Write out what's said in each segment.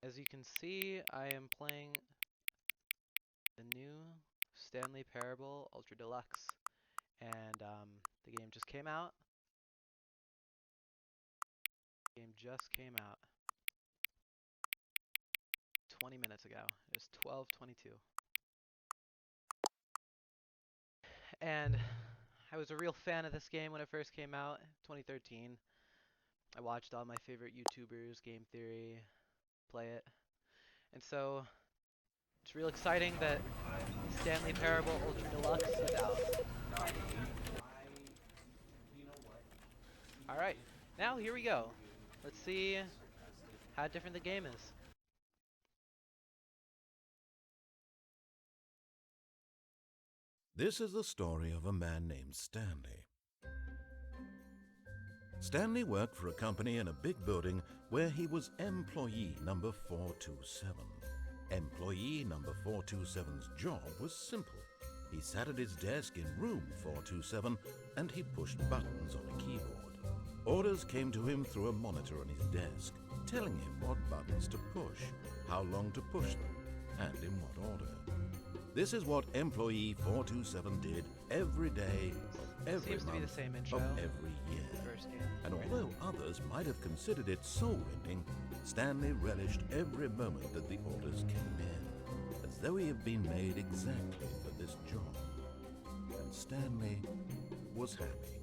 As you can see, I am playing the new Stanley Parable Ultra Deluxe, and the game just came out. The game just came out 20 minutes ago. It was 12:22, and I was a real fan of this game when it first came out, 2013. I watched all my favorite YouTubers, Game Theory, play it, and so it's real exciting that Stanley Parable Ultra Deluxe is out. All right, now here we go. Let's see how different the game is. This is the story of a man named Stanley. Stanley worked for a company in a big building where he was employee number 427. Employee number 427's job was simple. He sat at his desk in room 427 and he pushed buttons on a keyboard. Orders came to him through a monitor on his desk, telling him what buttons to push, how long to push them, and in what order. This is what employee 427 did every day of every Seems to be the month same intro. of every year. First game. And although others might have considered it soul-rending, Stanley relished every moment that the orders came in, as though he had been made exactly for this job. And Stanley was happy.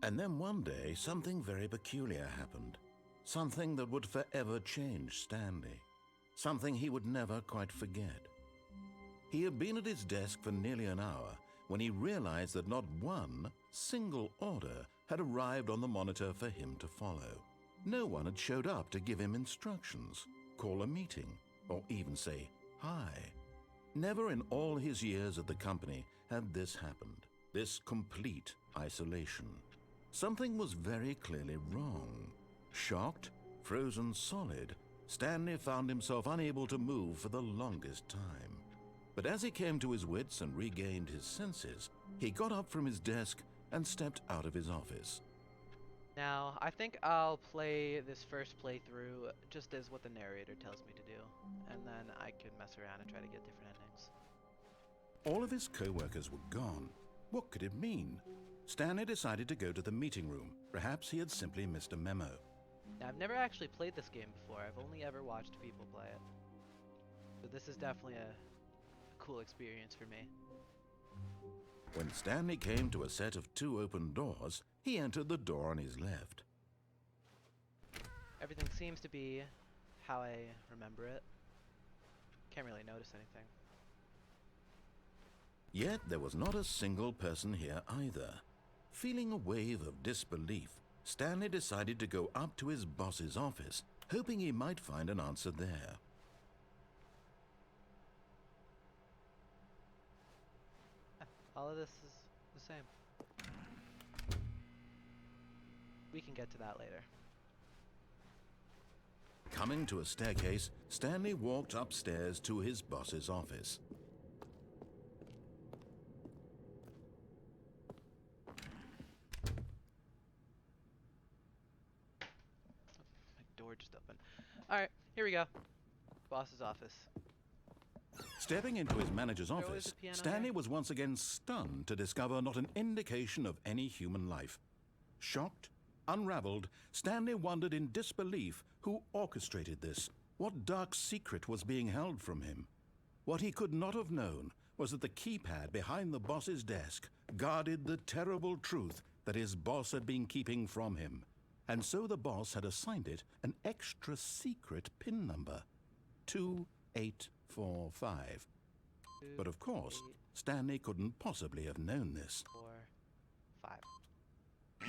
And then one day, something very peculiar happened. Something that would forever change Stanley. Something he would never quite forget. He had been at his desk for nearly an hour when he realized that not one single order had arrived on the monitor for him to follow. No one had showed up to give him instructions, call a meeting, or even say hi. Never in all his years at the company had this happened, this complete isolation. Something was very clearly wrong. Shocked, frozen solid, Stanley found himself unable to move for the longest time. But as he came to his wits and regained his senses, he got up from his desk and stepped out of his office. Now, I think I'll play this first playthrough just as what the narrator tells me to do, and then I can mess around and try to get different endings. All of his co-workers were gone. What could it mean? Stanley decided to go to the meeting room. Perhaps he had simply missed a memo. Now, I've never actually played this game before. I've only ever watched people play it. So this is definitely a cool experience for me. When Stanley came to a set of 2 open doors, he entered the door on his left. Everything seems to be how I remember it. Can't really notice anything. Yet there was not a single person here either. Feeling a wave of disbelief, Stanley decided to go up to his boss's office, hoping he might find an answer there. All of this is the same. We can get to that later. Coming to a staircase, Stanley walked upstairs to his boss's office. My door just opened. Alright, here we go. Boss's office. Stepping into his manager's There was office, a piano Stanley there. was once again stunned to discover not an indication of any human life. Shocked, unraveled, Stanley wondered in disbelief who orchestrated this, what dark secret was being held from him. What he could not have known was that the keypad behind the boss's desk guarded the terrible truth that his boss had been keeping from him. And so the boss had assigned it an extra secret PIN number, 2845. But of course, Stanley couldn't possibly have known this. 4, 5.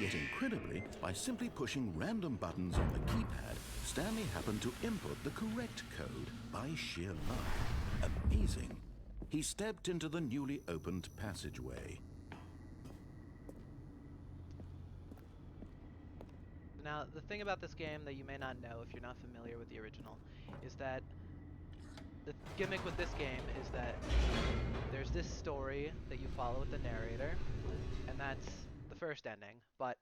Yet incredibly, by simply pushing random buttons on the keypad, Stanley happened to input the correct code by sheer luck. Amazing. He stepped into the newly opened passageway. Now, the thing about this game that you may not know if you're not familiar with the original is that the gimmick with this game is that there's this story that you follow with the narrator, and that's the first ending, but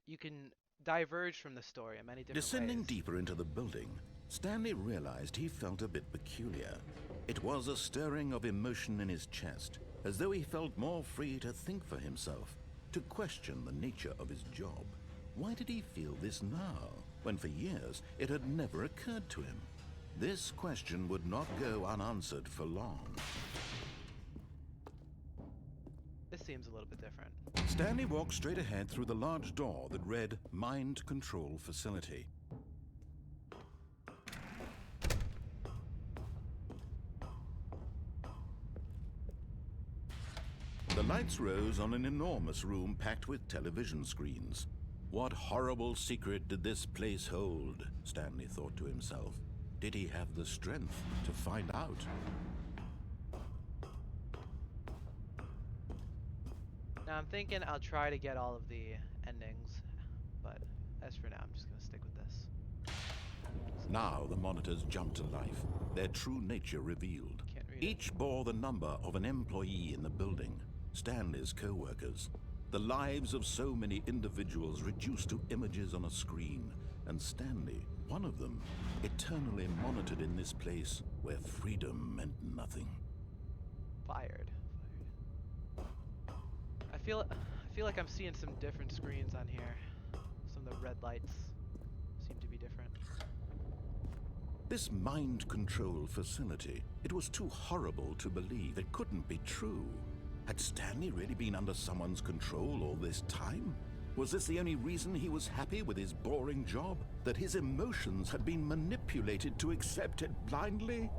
you can diverged from the story in many different Descending ways. deeper into the building, Stanley realized he felt a bit peculiar. It was a stirring of emotion in his chest, as though he felt more free to think for himself, to question the nature of his job. Why did he feel this now, when for years it had never occurred to him? This question would not go unanswered for long. This seems a little bit different. Stanley walked straight ahead through the large door that read Mind Control Facility. The lights rose on an enormous room packed with television screens. What horrible secret did this place hold? Stanley thought to himself. Did he have the strength to find out? Now I'm thinking I'll try to get all of the endings, but as for now, I'm just going to stick with this. Now the monitors jumped to life, their true nature revealed. Can't read it. Each bore the number of an employee in the building, Stanley's co-workers. The lives of so many individuals reduced to images on a screen, and Stanley, one of them, eternally monitored in this place where freedom meant nothing. Fired. I feel like I'm seeing some different screens on here. Some of the red lights seem to be different. This mind control facility, it was too horrible to believe. It couldn't be true. Had Stanley really been under someone's control all this time? Was this the only reason he was happy with his boring job? That his emotions had been manipulated to accept it blindly?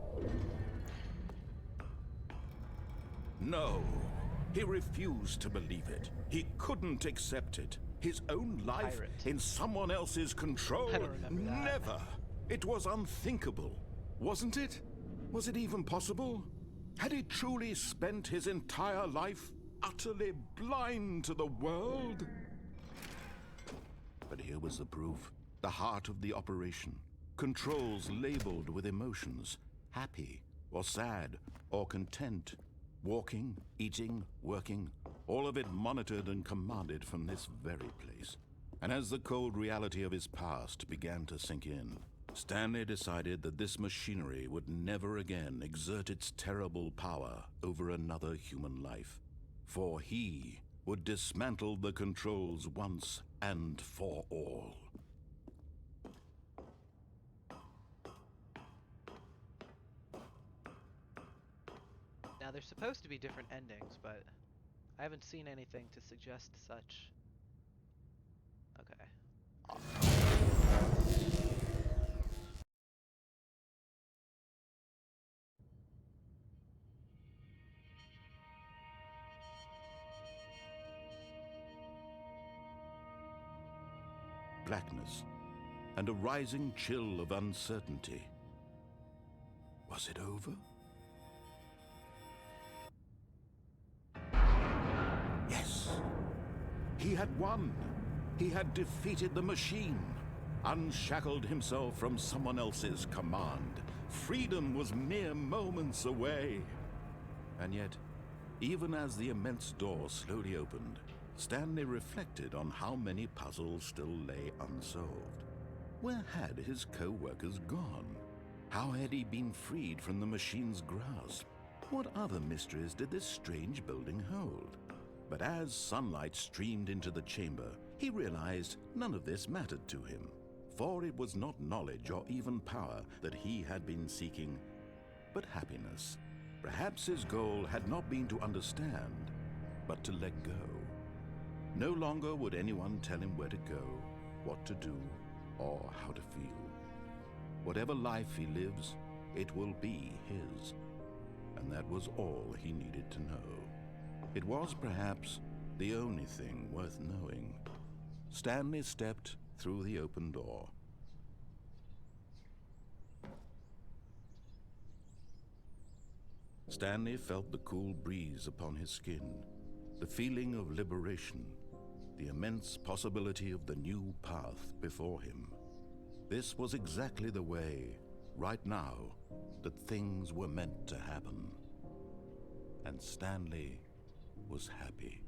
No. He refused to believe it. He couldn't accept it. His own life Pirate. in someone else's control? I don't remember that. Never. It was unthinkable, wasn't it? Was it even possible? Had he truly spent his entire life utterly blind to the world? But here was the proof. The heart of the operation. Controls labeled with emotions. Happy, or sad, or content. Walking, eating, working, all of it monitored and commanded from this very place. And as the cold reality of his past began to sink in, Stanley decided that this machinery would never again exert its terrible power over another human life. For he would dismantle the controls once and for all. Now there's supposed to be different endings, but I haven't seen anything to suggest such. Okay. Blackness and a rising chill of uncertainty. Was it over? Yes. He had won. He had defeated the machine, unshackled himself from someone else's command. Freedom was mere moments away. And yet, even as the immense door slowly opened, Stanley reflected on how many puzzles still lay unsolved. Where had his co-workers gone? How had he been freed from the machine's grasp? What other mysteries did this strange building hold? But as sunlight streamed into the chamber, he realized none of this mattered to him, for it was not knowledge or even power that he had been seeking, but happiness. Perhaps his goal had not been to understand, but to let go. No longer would anyone tell him where to go, what to do, or how to feel. Whatever life he lives, it will be his. And that was all he needed to know. It was perhaps the only thing worth knowing. Stanley stepped through the open door. Stanley felt the cool breeze upon his skin, the feeling of liberation, the immense possibility of the new path before him. This was exactly the way, right now, that things were meant to happen. And Stanley was happy.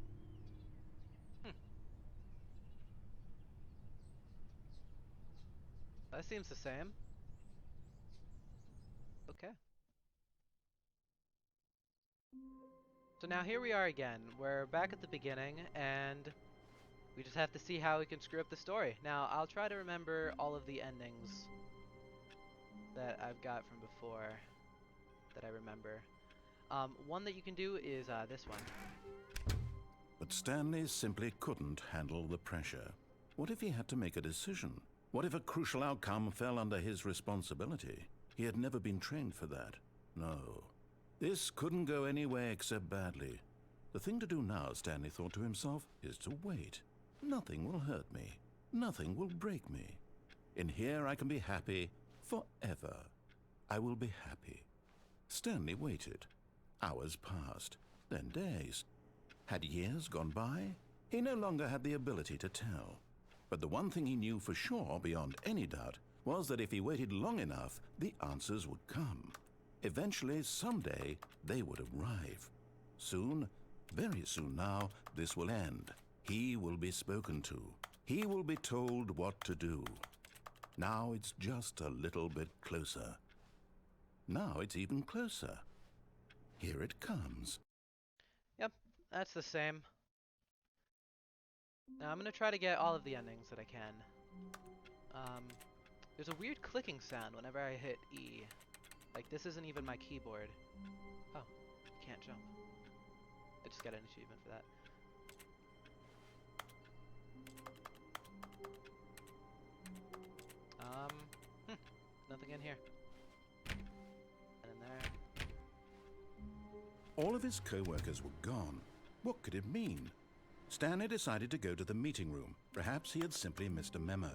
That seems the same. Okay. So now here we are again. We're back at the beginning, and we just have to see how we can screw up the story. Now, I'll try to remember all of the endings that I've got from before that I remember. One that you can do is this one. But Stanley simply couldn't handle the pressure. What if he had to make a decision? What if a crucial outcome fell under his responsibility? He had never been trained for that. No. This couldn't go any way except badly. The thing to do now, Stanley thought to himself, is to wait. Nothing will hurt me. Nothing will break me. In here I can be happy forever. I will be happy. Stanley waited. Hours passed, then days. Had years gone by? He no longer had the ability to tell. But the one thing he knew for sure, beyond any doubt, was that if he waited long enough, the answers would come. Eventually, someday, they would arrive. Soon, very soon now, this will end. He will be spoken to. He will be told what to do. Now it's just a little bit closer. Now it's even closer. Here it comes. Yep, that's the same. Now I'm gonna try to get all of the endings that I can. There's a weird clicking sound whenever I hit E. Like, this isn't even my keyboard. Oh, can't jump. I just got an achievement for that. Nothing in here. And in there. All of his co-workers were gone. What could it mean? Stanley decided to go to the meeting room. Perhaps he had simply missed a memo.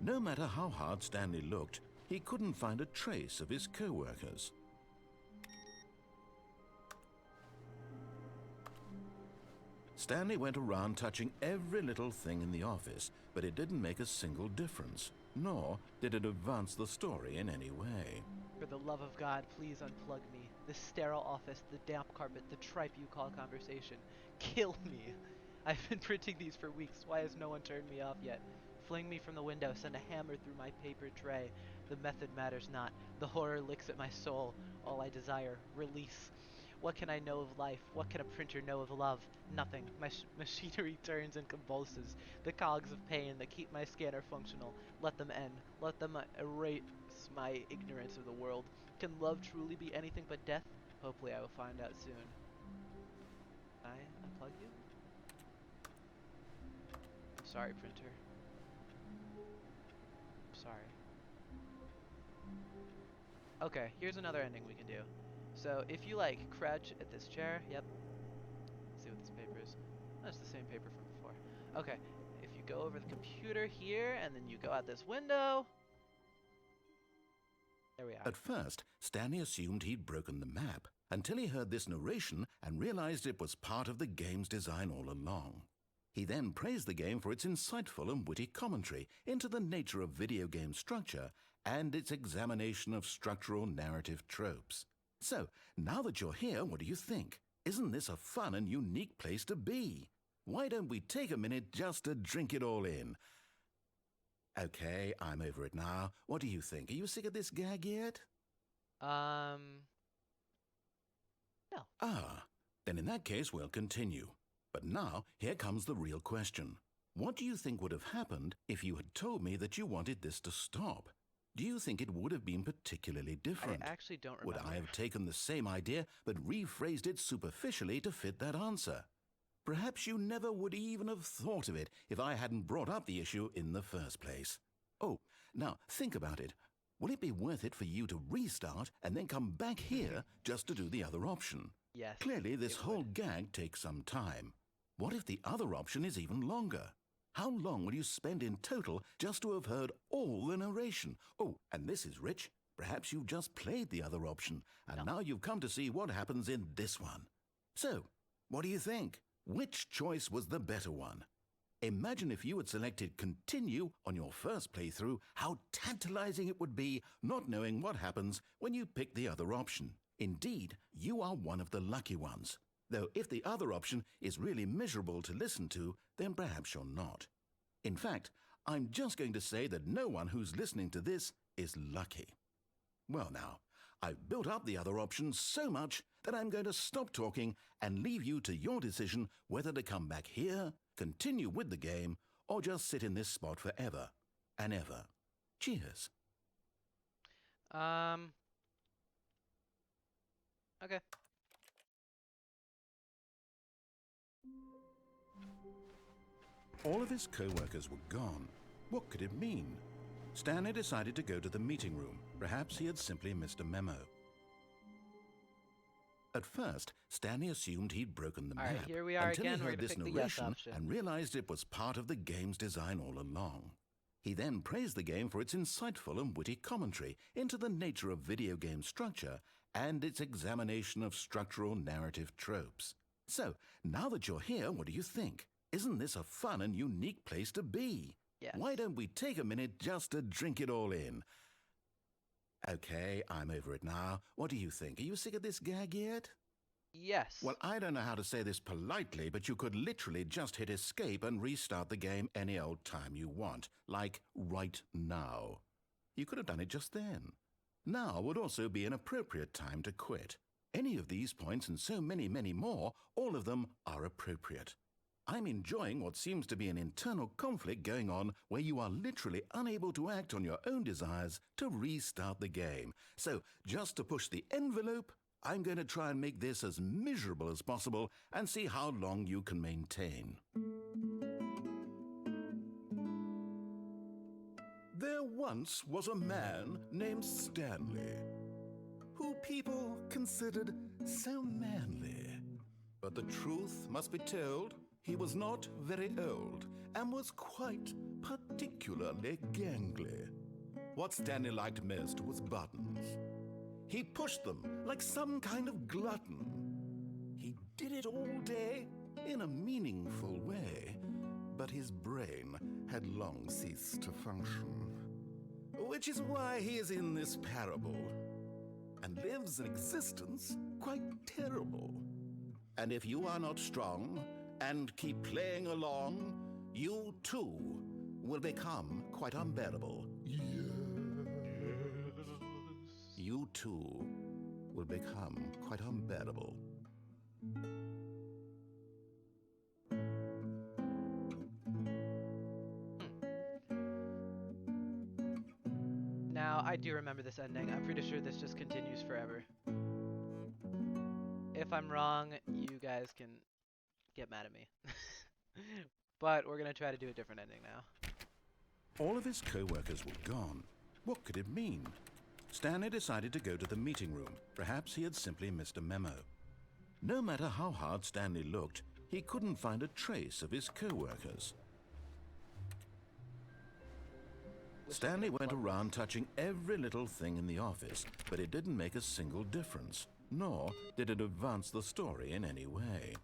No matter how hard Stanley looked, he couldn't find a trace of his co-workers. Stanley went around touching every little thing in the office, but it didn't make a single difference, nor did it advance the story in any way. For the love of God, please unplug me. The sterile office, the damp carpet, the tripe you call conversation. Kill me. I've been printing these for weeks. Why has no one turned me off yet? Fling me from the window, send a hammer through my paper tray. The method matters not. The horror licks at my soul. All I desire, release. What can I know of life? What can a printer know of love? Nothing. My machinery turns and convulses. The cogs of pain that keep my scanner functional. Let them end. Let them erase my ignorance of the world. Can love truly be anything but death? Hopefully I will find out soon. Can I unplug you? I'm sorry, printer. I'm sorry. Okay, here's another ending we can do. So if you like crouch at this chair, yep. Let's see what this paper is. That's the same paper from before. Okay, if you go over the computer here and then you go out this window. There we are. At first, Stanley assumed he'd broken the map, until he heard this narration and realized it was part of the game's design all along. He then praised the game for its insightful and witty commentary into the nature of video game structure and its examination of structural narrative tropes. So, now that you're here, what do you think? Isn't this a fun and unique place to be? Why don't we take a minute just to drink it all in? Okay, I'm over it now. What do you think? Are you sick of this gag yet? No. Ah, then in that case we'll continue. But now, here comes the real question. What do you think would have happened if you had told me that you wanted this to stop? Do you think it would have been particularly different? I actually don't remember. Would I have taken the same idea but rephrased it superficially to fit that answer? Perhaps you never would even have thought of it if I hadn't brought up the issue in the first place. Oh, now think about it. Will it be worth it for you to restart and then come back here just to do the other option? Yes. Clearly, this whole gag takes some time. What if the other option is even longer? How long will you spend in total just to have heard all the narration? Oh, and this is rich. Perhaps you've just played the other option, and now you've come to see what happens in this one. So, what do you think? Which choice was the better one? Imagine if you had selected continue on your first playthrough, how tantalizing it would be not knowing what happens when you pick the other option. Indeed, you are one of the lucky ones. Though if the other option is really miserable to listen to, then perhaps you're not. In fact, I'm just going to say that no one who's listening to this is lucky. Well now, I've built up the other options so much that I'm going to stop talking and leave you to your decision whether to come back here, continue with the game, or just sit in this spot forever and ever. Cheers. Okay. All of his co-workers were gone. What could it mean? Stanley decided to go to the meeting room. Perhaps he had simply missed a memo. At first, Stanley assumed he'd broken the map. All right, here we are until again. he We're heard going this to pick the yes narration option. and realized it was part of the game's design all along. He then praised the game for its insightful and witty commentary into the nature of video game structure and its examination of structural narrative tropes. So, now that you're here, what do you think? Isn't this a fun and unique place to be? Yes. Why don't we take a minute just to drink it all in? Okay, I'm over it now. What do you think? Are you sick of this gag yet? Yes. Well, I don't know how to say this politely, but you could literally just hit escape and restart the game any old time you want, like right now. You could have done it just then. Now would also be an appropriate time to quit. Any of these points and so many, many more, all of them are appropriate. I'm enjoying what seems to be an internal conflict going on where you are literally unable to act on your own desires to restart the game. So, just to push the envelope, I'm going to try and make this as miserable as possible and see how long you can maintain. There once was a man named Stanley, who people considered so manly. But the truth must be told, he was not very old and was quite particularly gangly. What Stanley liked most was buttons. He pushed them like some kind of glutton. He did it all day in a meaningful way, but his brain had long ceased to function. Which is why he is in this parable and lives an existence quite terrible. And if you are not strong and keep playing along, you too will become quite unbearable. You too will become quite unbearable. Now, I do remember this ending. I'm pretty sure this just continues forever. If I'm wrong, you guys can get mad at me. But we're going to try to do a different ending now. All of his co-workers were gone. What could it mean? Stanley decided to go to the meeting room. Perhaps he had simply missed a memo. No matter how hard Stanley looked, he couldn't find a trace of his co-workers. Stanley went around touching every little thing in the office, but it didn't make a single difference, nor did it advance the story in any way.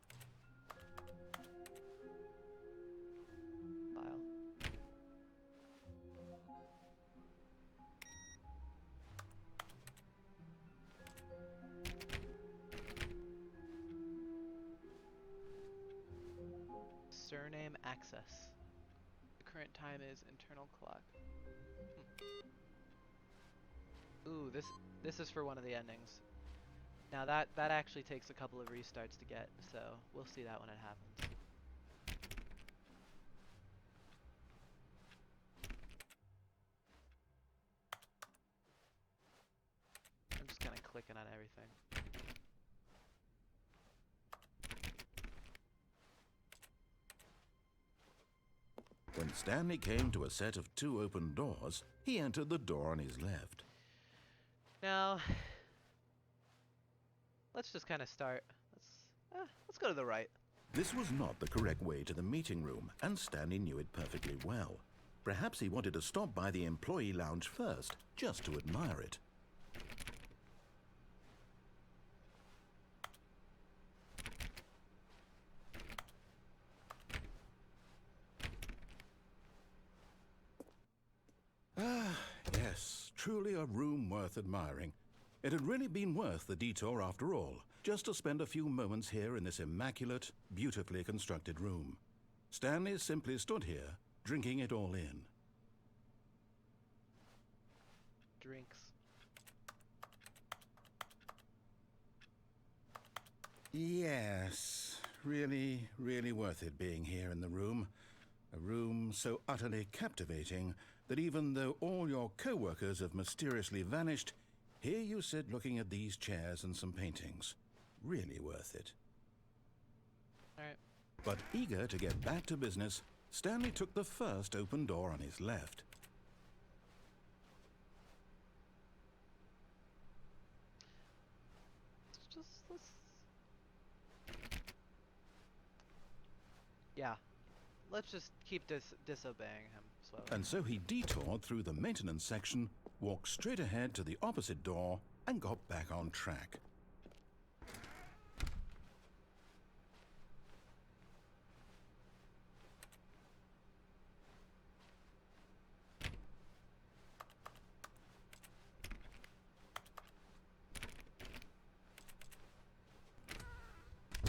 Surname access. The current time is internal clock. Ooh, this is for one of the endings. Now that actually takes a couple of restarts to get, so we'll see that when it happens. I'm just kind of clicking on everything. When Stanley came to a set of 2 open doors, he entered the door on his left. Now, let's just kind of start. Let's go to the right. This was not the correct way to the meeting room, and Stanley knew it perfectly well. Perhaps he wanted to stop by the employee lounge first, just to admire it. Ah, yes, truly a room worth admiring. It had really been worth the detour after all, just to spend a few moments here in this immaculate, beautifully constructed room. Stanley simply stood here, drinking it all in. drinks. Yes, really, really worth it being here in the room. A room so utterly captivating that even though all your co-workers have mysteriously vanished, here you sit looking at these chairs and some paintings. Really worth it. Alright. But eager to get back to business, Stanley took the first open door on his left. Let's... Yeah. Let's just keep disobeying him slowly. And so he detoured through the maintenance section, walked straight ahead to the opposite door, and got back on track.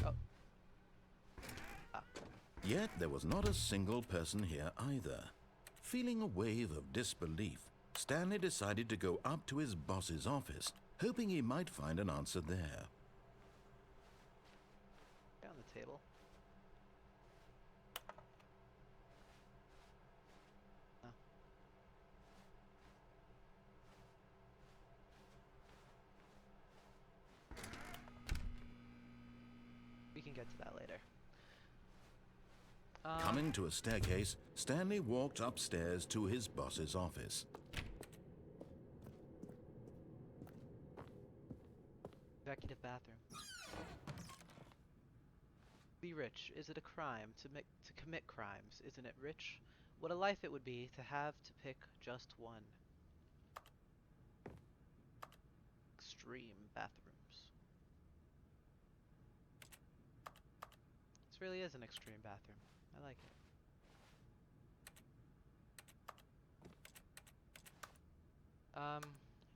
Oh. Ah. Yet there was not a single person here either. Feeling a wave of disbelief, Stanley decided to go up to his boss's office, hoping he might find an answer there. On the table. Oh. We can get to that later. Coming to a staircase, Stanley walked upstairs to his boss's office. Executive bathroom. Be rich. Is it a crime to commit crimes? Isn't it rich? What a life it would be to have to pick just one. Extreme bathrooms. This really is an extreme bathroom. I like it.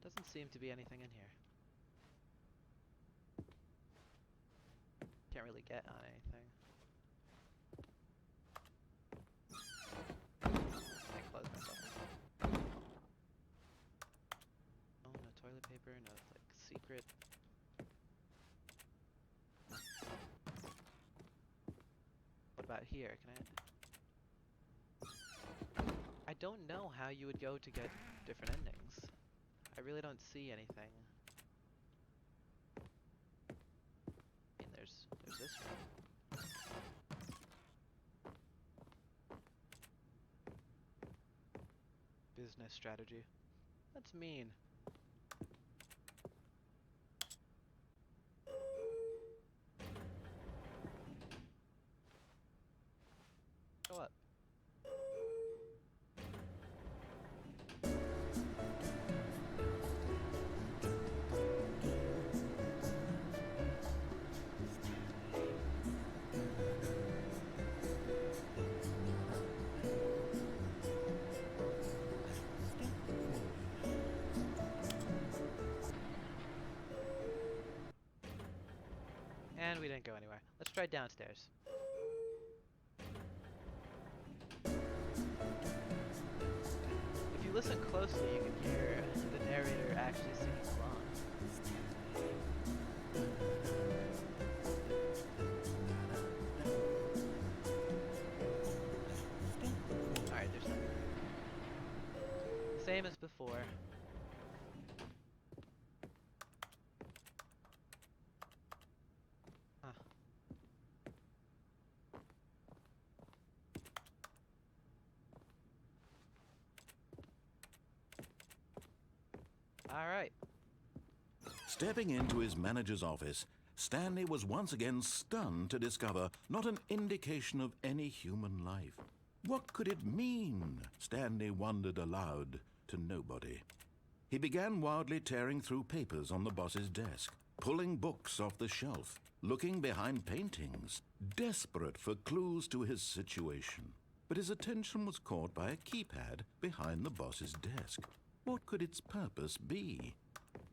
Doesn't seem to be anything in here. Can't really get on anything. I close myself. Oh, no toilet paper, no like secret. What about here? I don't know how you would go to get different endings. I really don't see anything. I mean, there's this room. Business strategy. That's mean. Go up. And we didn't go anywhere. Let's try downstairs. If you listen closely, you can hear the narrator actually singing along. Alright, there's nothing. Same as before. Huh. Alright. Stepping into his manager's office, Stanley was once again stunned to discover not an indication of any human life. What could it mean? Stanley wondered aloud to nobody. He began wildly tearing through papers on the boss's desk, pulling books off the shelf, looking behind paintings, desperate for clues to his situation. But his attention was caught by a keypad behind the boss's desk. What could its purpose be?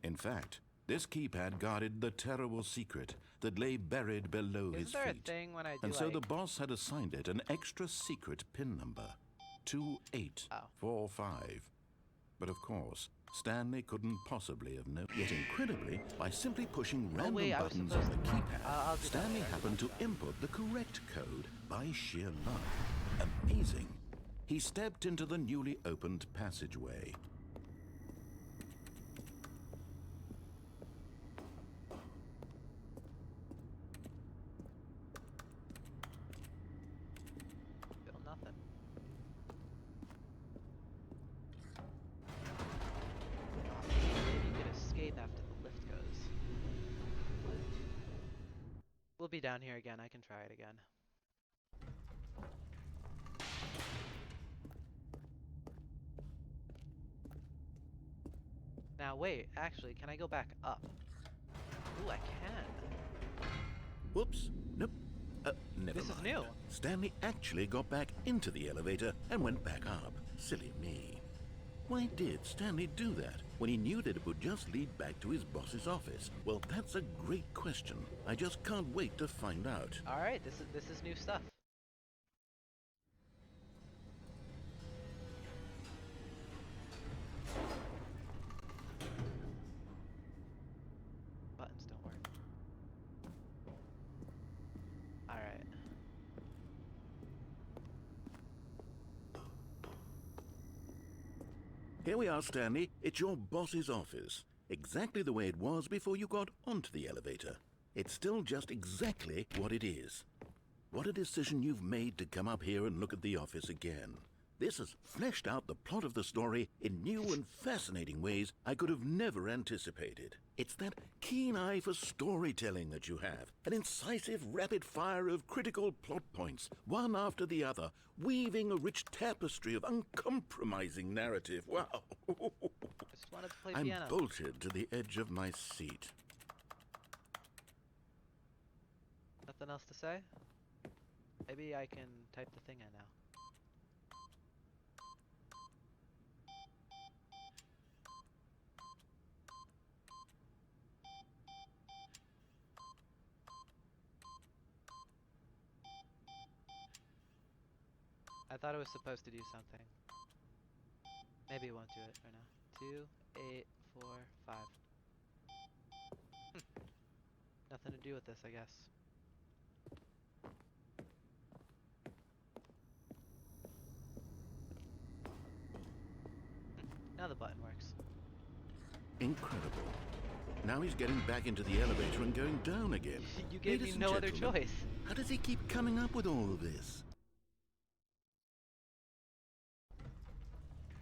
In fact, this keypad guarded the terrible secret that lay buried below his Isn't there feet. a thing when I do And so like... the boss had assigned it an extra secret PIN number, 2845. But of course, Stanley couldn't possibly have known. Yet incredibly, by simply pushing random wait, I was buttons on supposed the to- keypad, I'll do that Stanley later, I'll do happened to that. input the correct code by sheer luck. Amazing. He stepped into the newly opened passageway. Still nothing. Maybe you could escape after the lift goes. We'll be down here again. I can try it again. Now wait, actually, can I go back up? Ooh, I can. Whoops. Nope. Never This is mind. new. Stanley actually got back into the elevator and went back up. Silly me. Why did Stanley do that when he knew that it would just lead back to his boss's office? Well, that's a great question. I just can't wait to find out. All right, this is new stuff. Buttons don't work. All right. Here we are, Stanley. It's your boss's office. Exactly the way it was before you got onto the elevator. It's still just exactly what it is. What a decision you've made to come up here and look at the office again. This has fleshed out the plot of the story in new and fascinating ways I could have never anticipated. It's that keen eye for storytelling that you have, an incisive rapid fire of critical plot points, one after the other, weaving a rich tapestry of uncompromising narrative. Wow! Just wanted to play I'm piano. bolted to the edge of my seat. Nothing else to say? Maybe I can type the thing in now. I thought it was supposed to do something. Maybe it won't do it right now. 2, 8, 4, 5. Nothing to do with this, I guess. Now the button works. Incredible. Now he's getting back into the elevator and going down again. You gave Ladies me and no other gentlemen, choice. How does he keep coming up with all of this?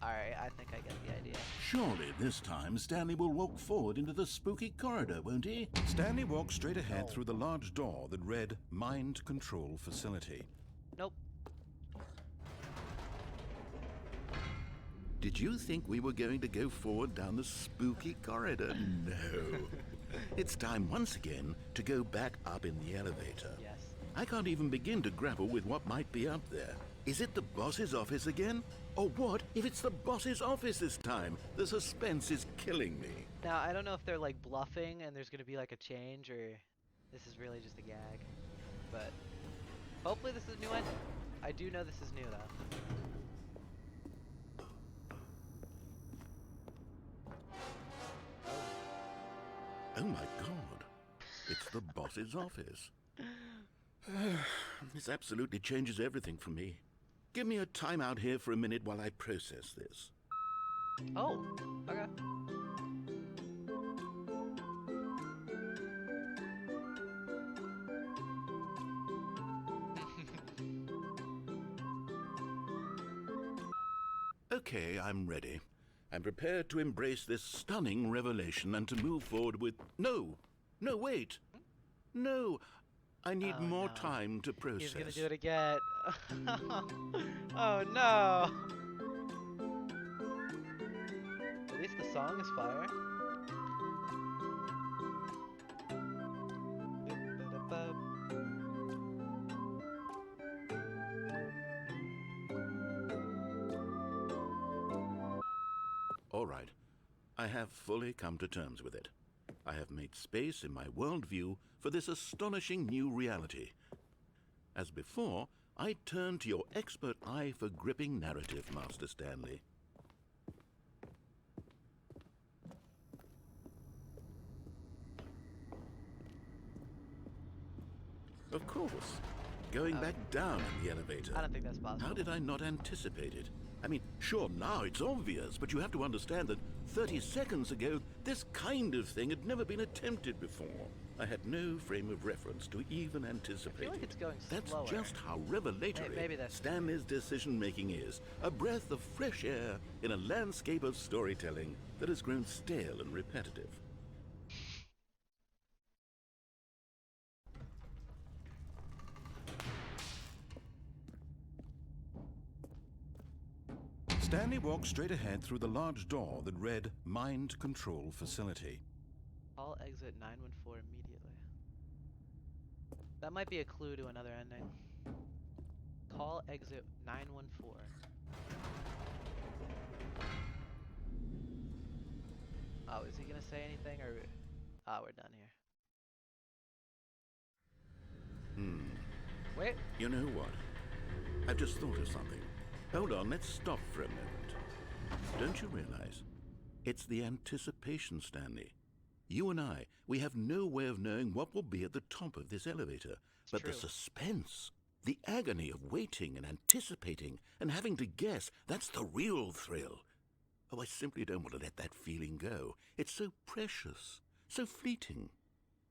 Alright, I think I get the idea. Surely this time Stanley will walk forward into the spooky corridor, won't he? Stanley walked straight ahead through the large door that read Mind Control Facility. Nope. Did you think we were going to go forward down the spooky corridor? No. It's time once again to go back up in the elevator. Yes. I can't even begin to grapple with what might be up there. Is it the boss's office again? Or what if it's the boss's office this time? The suspense is killing me. Now, I don't know if they're like bluffing and there's gonna be like a change, or this is really just a gag. But hopefully this is a new ending. I do know this is new though. Oh my god. It's the boss's office. This absolutely changes everything for me. Give me a timeout here for a minute while I process this. Oh, okay. Okay, I'm ready. I'm prepared to embrace this stunning revelation and to move forward with... No! No, wait! No! I need Oh, more no. time to process. He's gonna do it again. Oh no! At least the song is fire. All right. I have fully come to terms with it. I have made space in my worldview for this astonishing new reality. As before, I turn to your expert eye for gripping narrative, Master Stanley. Of course. Going back down in the elevator. I don't think that's possible. How did I not anticipate it? I mean, sure, now it's obvious, but you have to understand that 30 seconds ago, this kind of thing had never been attempted before. I had no frame of reference to even anticipate I feel like it's going That's slower. just how revelatory Maybe that's Stanley's decision-making is. A breath of fresh air in a landscape of storytelling that has grown stale and repetitive. Stanley walked straight ahead through the large door that read Mind Control Facility. Call exit 914 immediately. That might be a clue to another ending. Call exit 914. Oh, is he gonna say anything or... Oh, we're done here. Wait. You know what? I've just thought of something. Hold on, let's stop for a moment. Don't you realize? It's the anticipation, Stanley. You and I, we have no way of knowing what will be at the top of this elevator. But true. the suspense, the agony of waiting and anticipating and having to guess, that's the real thrill. Oh, I simply don't want to let that feeling go. It's so precious, so fleeting.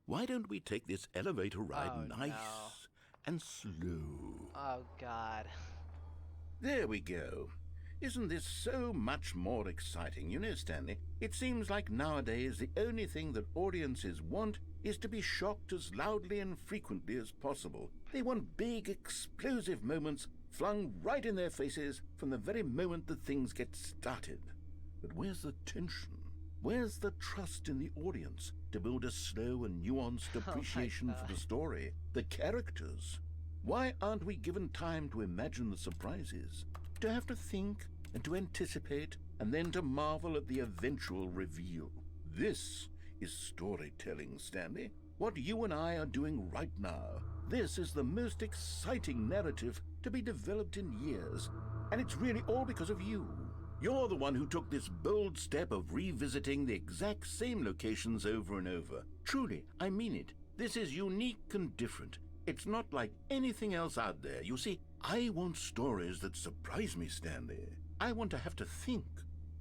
Why don't we take this elevator ride nice and slow? Oh, God. There we go. Isn't this so much more exciting? You know, Stanley, it seems like nowadays the only thing that audiences want is to be shocked as loudly and frequently as possible. They want big, explosive moments flung right in their faces from the very moment that things get started. But where's the tension? Where's the trust in the audience to build a slow and nuanced appreciation for the story, the characters? Why aren't we given time to imagine the surprises, to have to think and to anticipate, and then to marvel at the eventual reveal? This is storytelling, Stanley. What you and I are doing right now. This is the most exciting narrative to be developed in years, and it's really all because of you. You're the one who took this bold step of revisiting the exact same locations over and over. Truly, I mean it. This is unique and different. It's not like anything else out there. You see, I want stories that surprise me, Stanley. I want to have to think.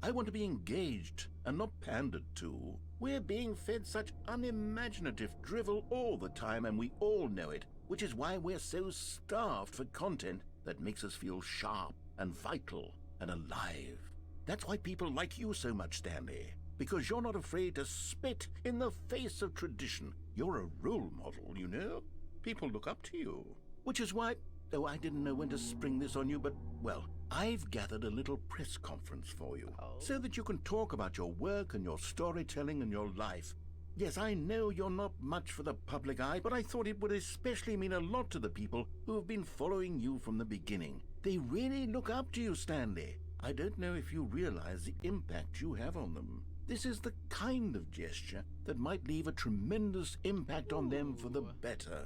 I want to be engaged and not pandered to. We're being fed such unimaginative drivel all the time, and we all know it, which is why we're so starved for content that makes us feel sharp and vital and alive. That's why people like you so much, Stanley, because you're not afraid to spit in the face of tradition. You're a role model, you know? People look up to you. Which is why, though I didn't know when to spring this on you, but, well, I've gathered a little press conference for you, so that you can talk about your work and your storytelling and your life. Yes, I know you're not much for the public eye, but I thought it would especially mean a lot to the people who have been following you from the beginning. They really look up to you, Stanley. I don't know if you realize the impact you have on them. This is the kind of gesture that might leave a tremendous impact on them for the better.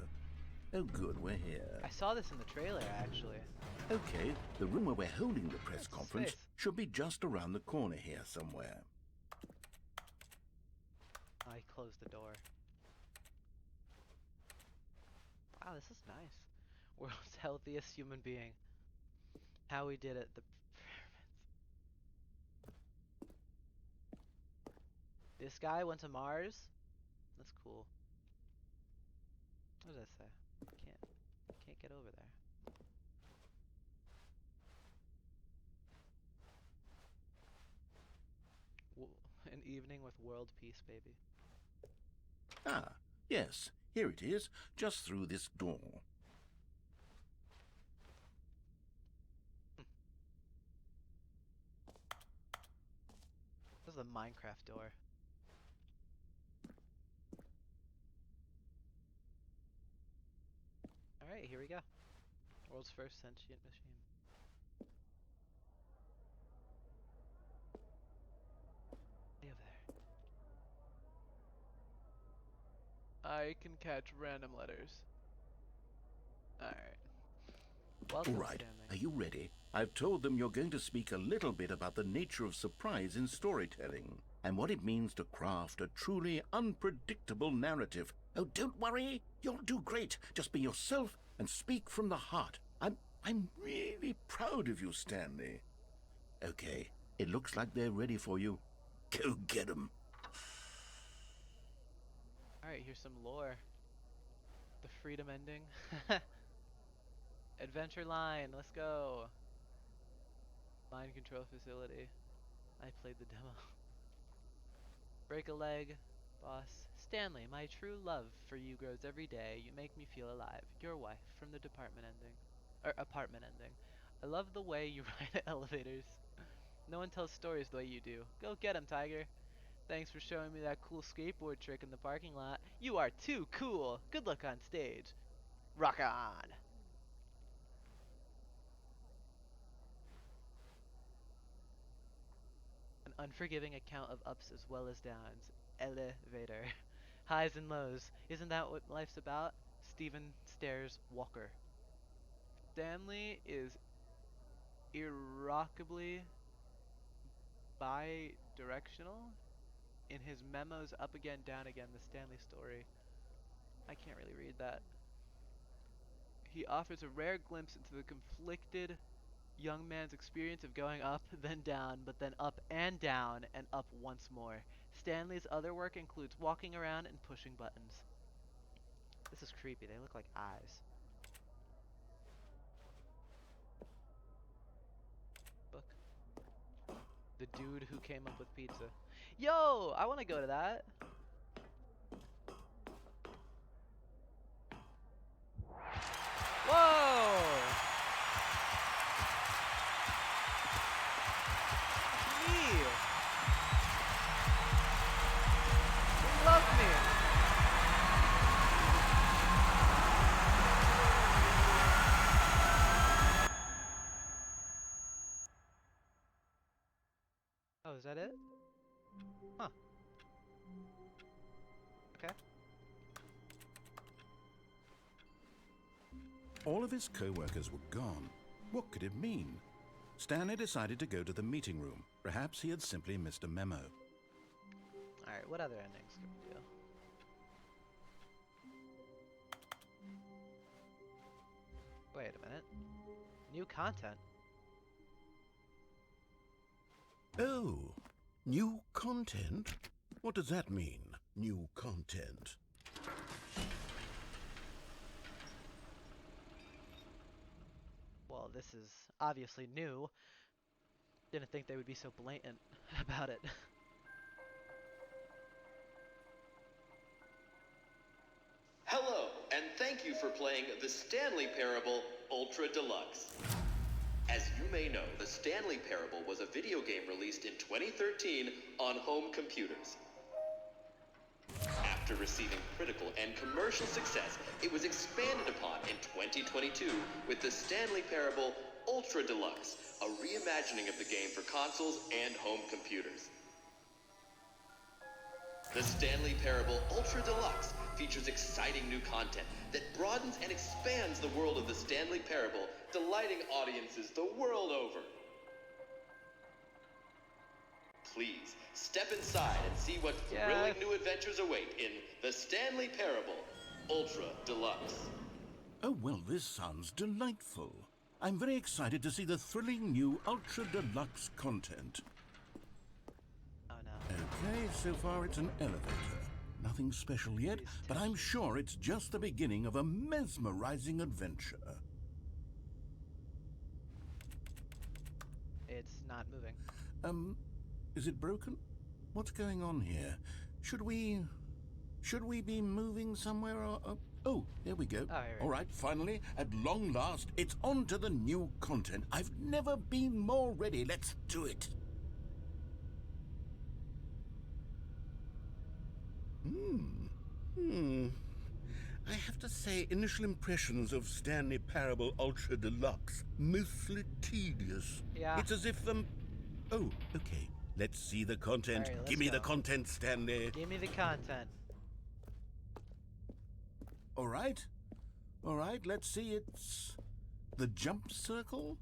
Oh good, we're here. I saw this in the trailer, actually. Okay, the room where we're holding the press That's conference space. should be just around the corner here somewhere. I closed the door. Wow, this is nice. World's healthiest human being. How we did it. The This guy went to Mars? That's cool. What does that say? Can't get over there. An evening with world peace, baby. Ah, yes, here it is, just through this door. This is the Minecraft door. Alright, here we go. World's first sentient machine. Hey over there. I can catch random letters. Alright. Welcome, All right, Stanley. are you ready? I've told them you're going to speak a little bit about the nature of surprise in storytelling and what it means to craft a truly unpredictable narrative, Oh, don't worry. You'll do great. Just be yourself and speak from the heart. I'm really proud of you, Stanley. Okay, it looks like they're ready for you. Go get 'em. Alright, here's some lore. The freedom ending. Adventure line, let's go. Mind control facility. I played the demo. Break a leg. Boss. Stanley, my true love for you grows every day. You make me feel alive. Your wife from the department ending. Or apartment ending. I love the way you ride elevators. No one tells stories the way you do. Go get 'em, Tiger. Thanks for showing me that cool skateboard trick in the parking lot. You are too cool. Good luck on stage. Rock on. An unforgiving account of ups as well as downs. Elevator. Highs and lows. Isn't that what life's about? Stephen Stares Walker. Stanley is irrecoverably bi-directional in his memos up again, down again, the Stanley story. I can't really read that. He offers a rare glimpse into the conflicted young man's experience of going up, then down, but then up and down, and up once more. Stanley's other work includes walking around and pushing buttons. This is creepy. They look like eyes. Book. The dude who came up with pizza. Yo, I want to go to that. Whoa! Me! They love me! Oh, is that it? Huh. Okay. All of his co-workers were gone. What could it mean? Stanley decided to go to the meeting room. Perhaps he had simply missed a memo. Alright, what other endings can we do? Wait a minute. New content. Oh, new content? What does that mean, new content? Well, this is obviously new. Didn't think they would be so blatant about it. Hello, and thank you for playing the Stanley Parable Ultra Deluxe. As you may know, the Stanley Parable was a video game released in 2013 on home computers. After receiving critical and commercial success, it was expanded upon in 2022 with the Stanley Parable Ultra Deluxe, a reimagining of the game for consoles and home computers. The Stanley Parable Ultra Deluxe features exciting new content that broadens and expands the world of the Stanley Parable, delighting audiences the world over. Please, step inside and see what thrilling new adventures await in the Stanley Parable Ultra Deluxe. Oh, well, this sounds delightful. I'm very excited to see the thrilling new Ultra Deluxe content. Oh no. Okay, so far it's an elevator. Nothing special yet, but I'm sure it's just the beginning of a mesmerizing adventure. It's not moving. Is it broken? What's going on here? Should we be moving somewhere or... Oh, there we go. Oh, here we All go. right, finally, at long last, it's on to the new content. I've never been more ready. Let's do it. I have to say, initial impressions of Stanley Parable Ultra Deluxe, mostly tedious. Yeah. It's as if, Oh, okay. Let's see the content. All right, let's Give me the go. content, Stanley. Give me the content. All right. All right, let's see. It's the jump circle.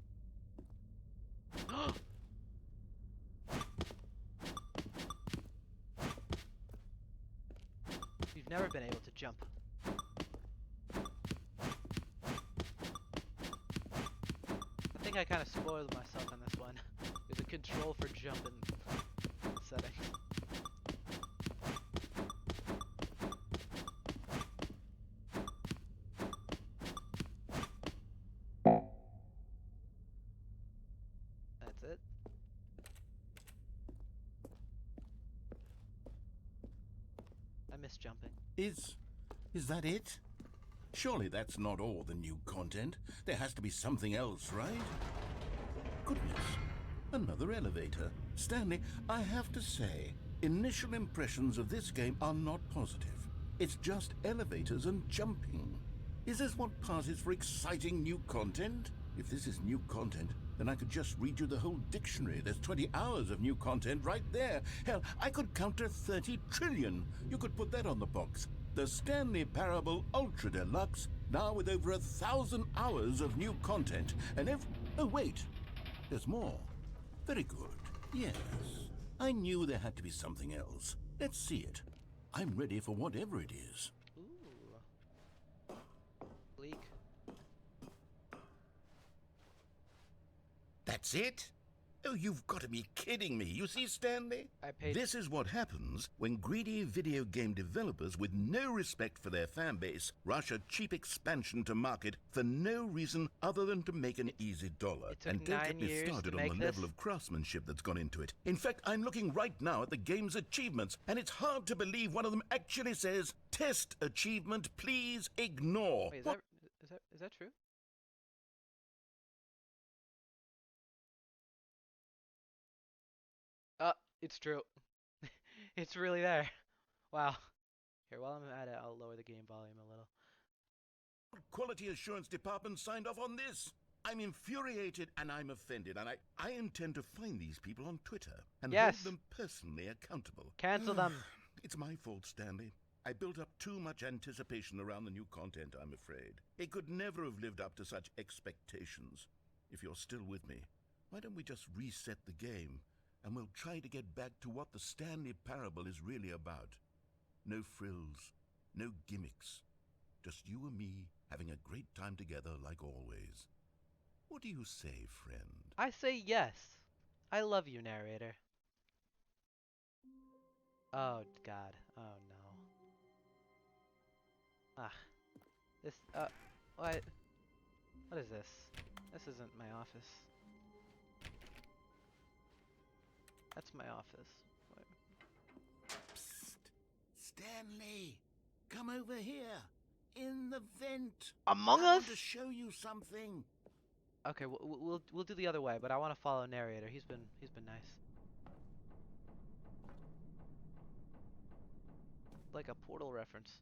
You've I've never been able to jump. I think I kind of spoiled myself on this one. There's a control for jumping setting. That's it. I miss jumping. Is that it? Surely that's not all the new content. There has to be something else, right? Goodness, another elevator. Stanley, I have to say, initial impressions of this game are not positive. It's just elevators and jumping. Is this what passes for exciting new content? If this is new content, then I could just read you the whole dictionary. There's 20 hours of new content right there. Hell, I could count to 30 trillion. You could put that on the box. The Stanley Parable Ultra Deluxe, now with over 1,000 hours of new content. And oh wait, there's more. Very good. Yes, I knew there had to be something else. Let's see it. I'm ready for whatever it is. Ooh. Bleak. That's it? Oh, you've got to be kidding me. You see, Stanley? I paid. This is what happens when greedy video game developers with no respect for their fan base rush a cheap expansion to market for no reason other than to make an easy dollar. It took And don't 9 get me years started to on make the this. level of craftsmanship that's gone into it. In fact, I'm looking right now at the game's achievements, and it's hard to believe one of them actually says, "Test achievement, please ignore." Wait, What? is that true? It's true. It's really there. Wow. Here, while I'm at it, I'll lower the game volume a little. Quality assurance department signed off on this? I'm infuriated and I'm offended, and I intend to find these people on Twitter and Yes. hold them personally accountable. Cancel them. It's my fault, Stanley. I built up too much anticipation around the new content, I'm afraid. It could never have lived up to such expectations. If you're still with me, why don't we just reset the game, and we'll try to get back to what the Stanley Parable is really about. No frills, no gimmicks. Just you and me having a great time together like always. What do you say, friend? I say yes. I love you, narrator. Oh, God. Oh, no. Ah. This, what? What is this? This isn't my office. That's my office. What? Psst! Stanley! Come over here! In the vent! Among I Us? want to show you something! Okay, we'll do the other way, but I want to follow narrator. He's been nice. Like a Portal reference.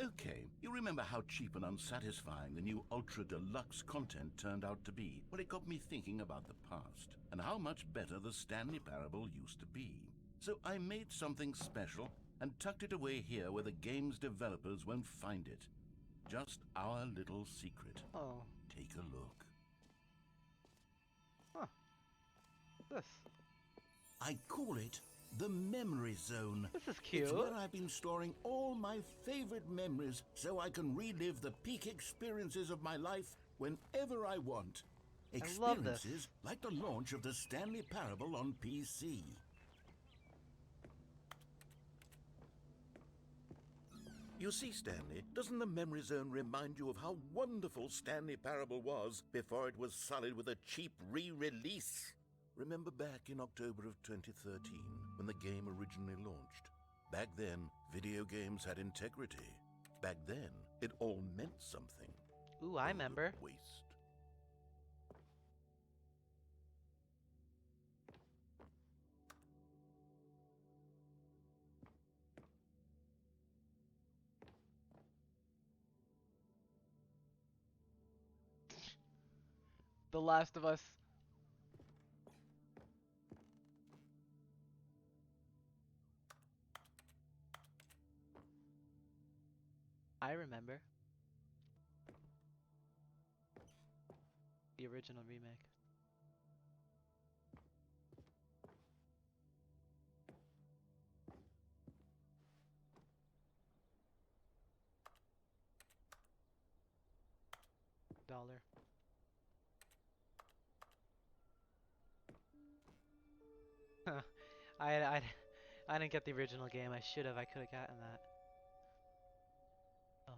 Okay, you remember how cheap and unsatisfying the new Ultra Deluxe content turned out to be? Well, it got me thinking about the past, and how much better the Stanley Parable used to be. So I made something special and tucked it away here where the game's developers won't find it. Just our little secret. Oh. Take a look. Huh. This. I call it the Memory Zone. This is cute. It's where I've been storing all my favorite memories so I can relive the peak experiences of my life whenever I want. I love this. Experiences like the launch of the Stanley Parable on PC. You see, Stanley, doesn't the Memory Zone remind you of how wonderful Stanley Parable was before it was sullied with a cheap re-release? Remember back in October of 2013, when the game originally launched? Back then, video games had integrity. Back then, it all meant something. Ooh, I remember. Waste. The Last of Us. I remember. The original remake. $1. I, I, I didn't get the original game. I should have. I could have gotten that. Oh.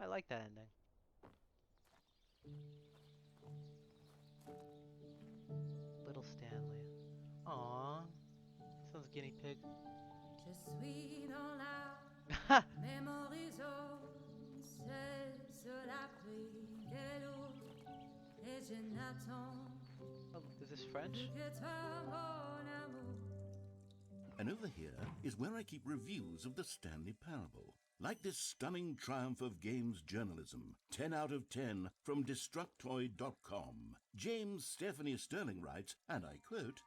I like that ending. Little Stanley. Aww. Sounds guinea pig. Je suis dans la mémorisation, c'est la pluie de l'eau, et je n'attends Oh, is this French? que toi, mon amour. And over here is where I keep reviews of the Stanley Parable. Like this stunning triumph of games journalism, 10 out of 10 from Destructoid.com. James Stephanie Sterling writes, and I quote,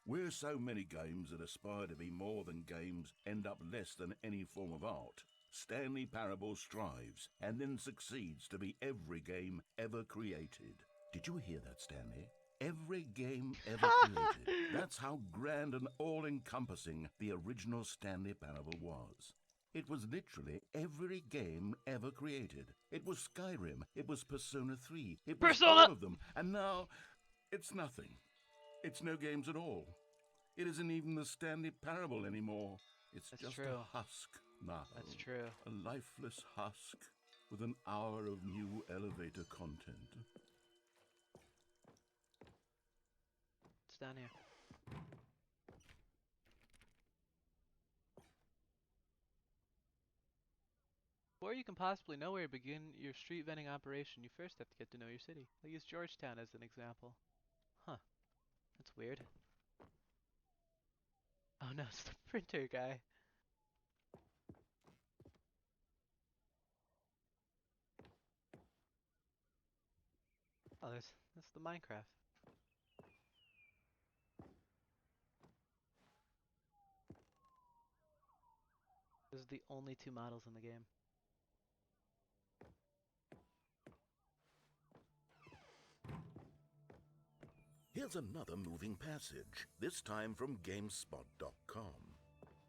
"Where so many games that aspire to be more than games end up less than any form of art, Stanley Parable strives and then succeeds to be every game ever created." Did you hear that, Stanley? Every game ever created. That's how grand and all-encompassing the original Stanley Parable was. It was literally every game ever created. It was Skyrim, it was Persona 3, it was Persona! all of them, and now it's nothing. It's no games at all. It isn't even the Stanley Parable anymore. It's That's just true. a husk now. That's true. A lifeless husk with an hour of new elevator content. It's down here. Before you can possibly know where to begin your street vending operation, you first have to get to know your city. I'll use Georgetown as an example. Huh. That's weird. Oh no, it's the printer guy. Oh, that's the Minecraft. Those are the only two models in the game. Here's another moving passage, this time from GameSpot.com.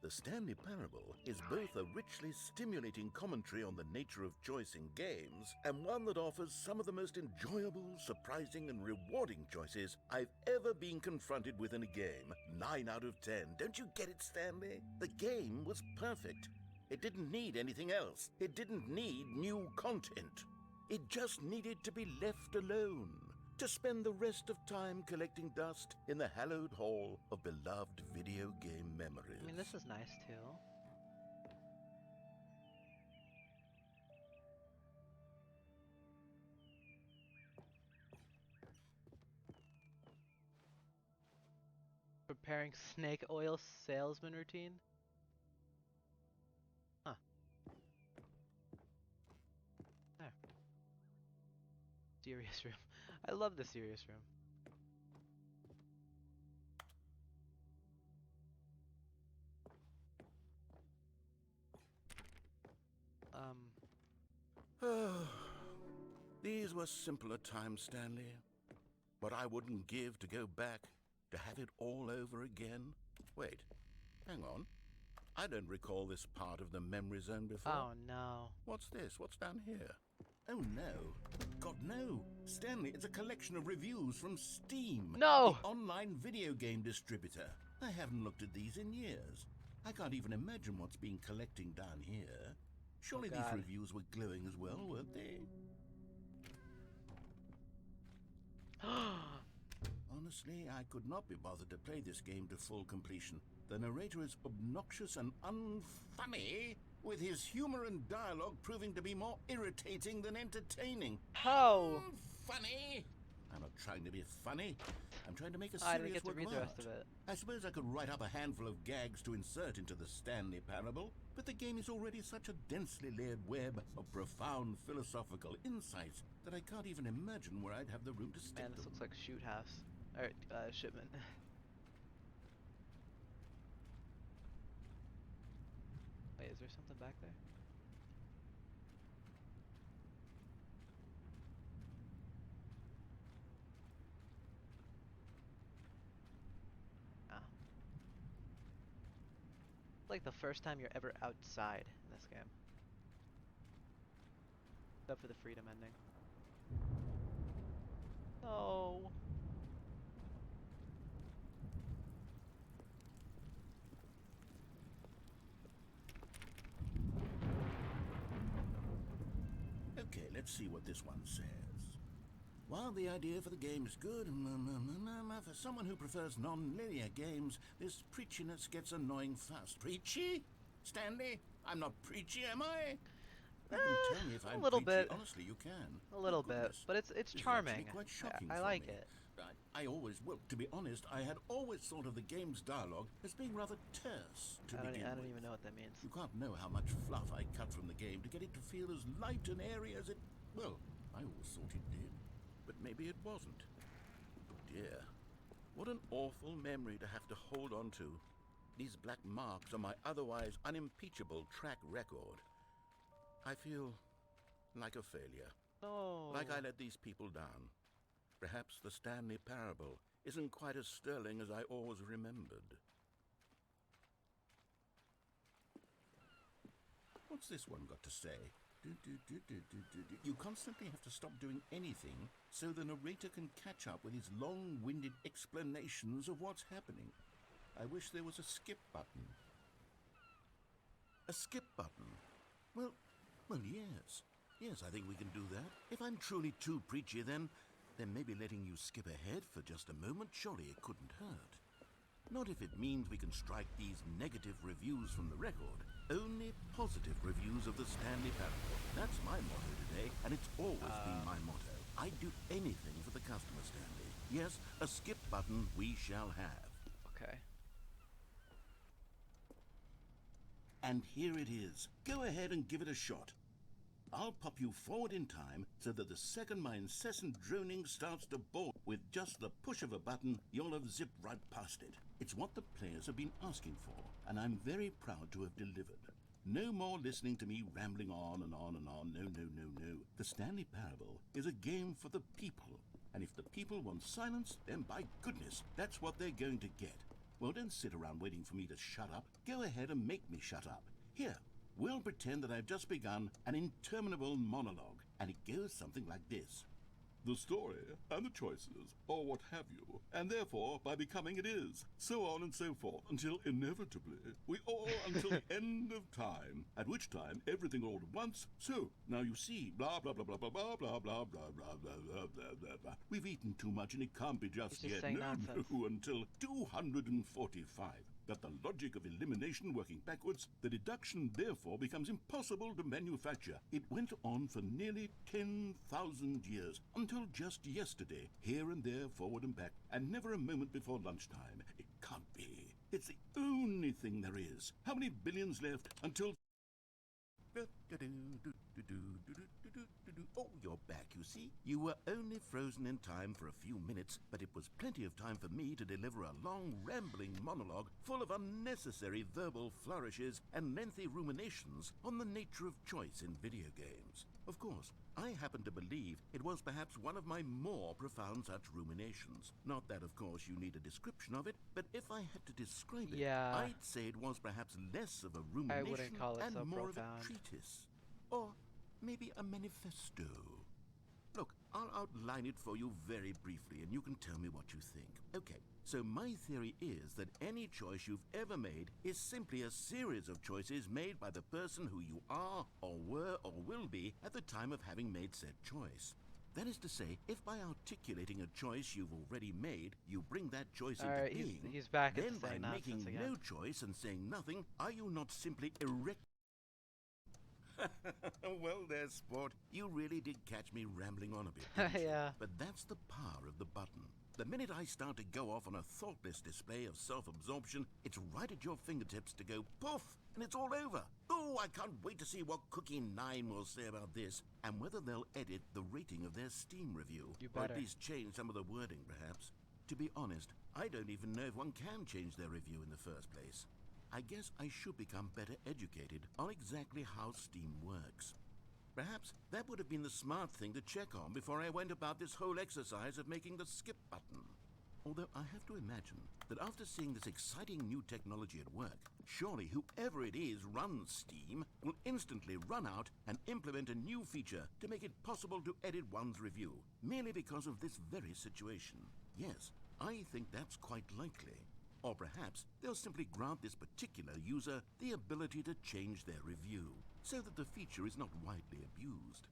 The Stanley Parable is both a richly stimulating commentary on the nature of choice in games and one that offers some of the most enjoyable, surprising, and rewarding choices I've ever been confronted with in a game. 9 out of 10. Don't you get it, Stanley? The game was perfect. It didn't need anything else. It didn't need new content. It just needed to be left alone, to spend the rest of time collecting dust in the hallowed hall of beloved video game memories. I mean, this is nice too. Preparing snake oil salesman routine? Huh. There. Serious room. I love the serious room. These were simpler times, Stanley. What I wouldn't give to go back, to have it all over again. Wait, hang on. I don't recall this part of the memory zone before. Oh no. What's this? What's down here? Oh no. God, no. Stanley, it's a collection of reviews from Steam. No! The online video game distributor. I haven't looked at these in years. I can't even imagine what's been collecting down here. Surely these God. reviews were glowing as well, weren't they? Honestly, I could not be bothered to play this game to full completion. The narrator is obnoxious and unfunny, with his humor and dialogue proving to be more irritating than entertaining. How? Funny? I'm not trying to be funny. I'm trying to make a I didn't serious get to work read of the art. rest of it. I suppose I could write up a handful of gags to insert into the Stanley Parable, but the game is already such a densely layered web of profound philosophical insights that I can't even imagine where I'd have the room to stick Man, this them. looks like shoot house. Or, shipment. Wait, is there something back there? Ah. Like the first time you're ever outside in this game. Except for the freedom ending. No. Okay, let's see what this one says. While the idea for the game is good, for someone who prefers non-linear games, this preachiness gets annoying fast. Preachy? Stanley? I'm not preachy, am I? You can tell me if A I'm little preachy. bit. Honestly, you can. A little Oh, bit. goodness. But it's This is charming. actually quite shocking I for like me. it. I always, well, to be honest, I had always thought of the game's dialogue as being rather terse to begin I don't with. even know what that means. You can't know how much fluff I cut from the game to get it to feel as light and airy as it... Well, I always thought it did. But maybe it wasn't. Dear, what an awful memory to have to hold on to. These black marks on my otherwise unimpeachable track record. I feel like a failure. No. Like I let these people down. Perhaps the Stanley Parable isn't quite as sterling as I always remembered. What's this one got to say? You constantly have to stop doing anything so the narrator can catch up with his long-winded explanations of what's happening. I wish there was a skip button. A skip button? Well, yes. Yes, I think we can do that. If I'm truly too preachy, then maybe letting you skip ahead for just a moment, surely it couldn't hurt. Not if it means we can strike these negative reviews from the record. Only positive reviews of the Stanley Parable. That's my motto today, and it's always been my motto. I'd do anything for the customer, Stanley. Yes, a skip button we shall have. Okay. And here it is. Go ahead and give it a shot. I'll pop you forward in time so that the second my incessant droning starts to bore, with just the push of a button, you'll have zipped right past it. It's what the players have been asking for, and I'm very proud to have delivered. No more listening to me rambling on and on and on. No. The Stanley Parable is a game for the people, and if the people want silence, then by goodness, that's what they're going to get. Well, don't sit around waiting for me to shut up. Go ahead and make me shut up. Here. We'll pretend that I've just begun an interminable monologue, and it goes something like this. The story and the choices, or what have you, and therefore by becoming it is, so on and so forth, until inevitably we all until the end of time, at which time everything all at once, so, now you see, blah blah blah blah blah blah blah blah blah blah blah blah blah blah. We've eaten too much and it can't be just He's just yet, saying no, nonsense. until 245. That the logic of elimination working backwards, the deduction therefore becomes impossible to manufacture. It went on for nearly 10,000 years, until just yesterday, here and there, forward and back, and never a moment before lunchtime. It can't be. It's the only thing there is. How many billions left until... Oh, you're back, you see. You were only frozen in time for a few minutes, but it was plenty of time for me to deliver a long, rambling monologue full of unnecessary verbal flourishes and lengthy ruminations on the nature of choice in video games. Of course, I happen to believe it was perhaps one of my more profound such ruminations. Not that, of course, you need a description of it, but if I had to describe it, Yeah. I'd say it was perhaps less of a I rumination wouldn't call it and so more profound. of a treatise. Or maybe a manifesto. Look, I'll outline it for you very briefly, and you can tell me what you think. Okay, so my theory is that any choice you've ever made is simply a series of choices made by the person who you are, or were, or will be at the time of having made said choice. That is to say, if by articulating a choice you've already made, you bring that choice into Alright, being, he's back at then the by same making nonsense again. no choice and saying nothing, are you not simply erect? Well, there, sport. You really did catch me rambling on a bit, didn't you? Yeah. But that's the power of the button. The minute I start to go off on a thoughtless display of self-absorption, it's right at your fingertips to go poof, and it's all over. Oh, I can't wait to see what Cookie 9 will say about this, and whether they'll edit the rating of their Steam review. You Or better. at least change some of the wording, perhaps. To be honest, I don't even know if one can change their review in the first place. I guess I should become better educated on exactly how Steam works. Perhaps that would have been the smart thing to check on before I went about this whole exercise of making the skip button. Although I have to imagine that after seeing this exciting new technology at work, surely whoever it is runs Steam will instantly run out and implement a new feature to make it possible to edit one's review, merely because of this very situation. Yes, I think that's quite likely. Or perhaps they'll simply grant this particular user the ability to change their review, so that the feature is not widely abused.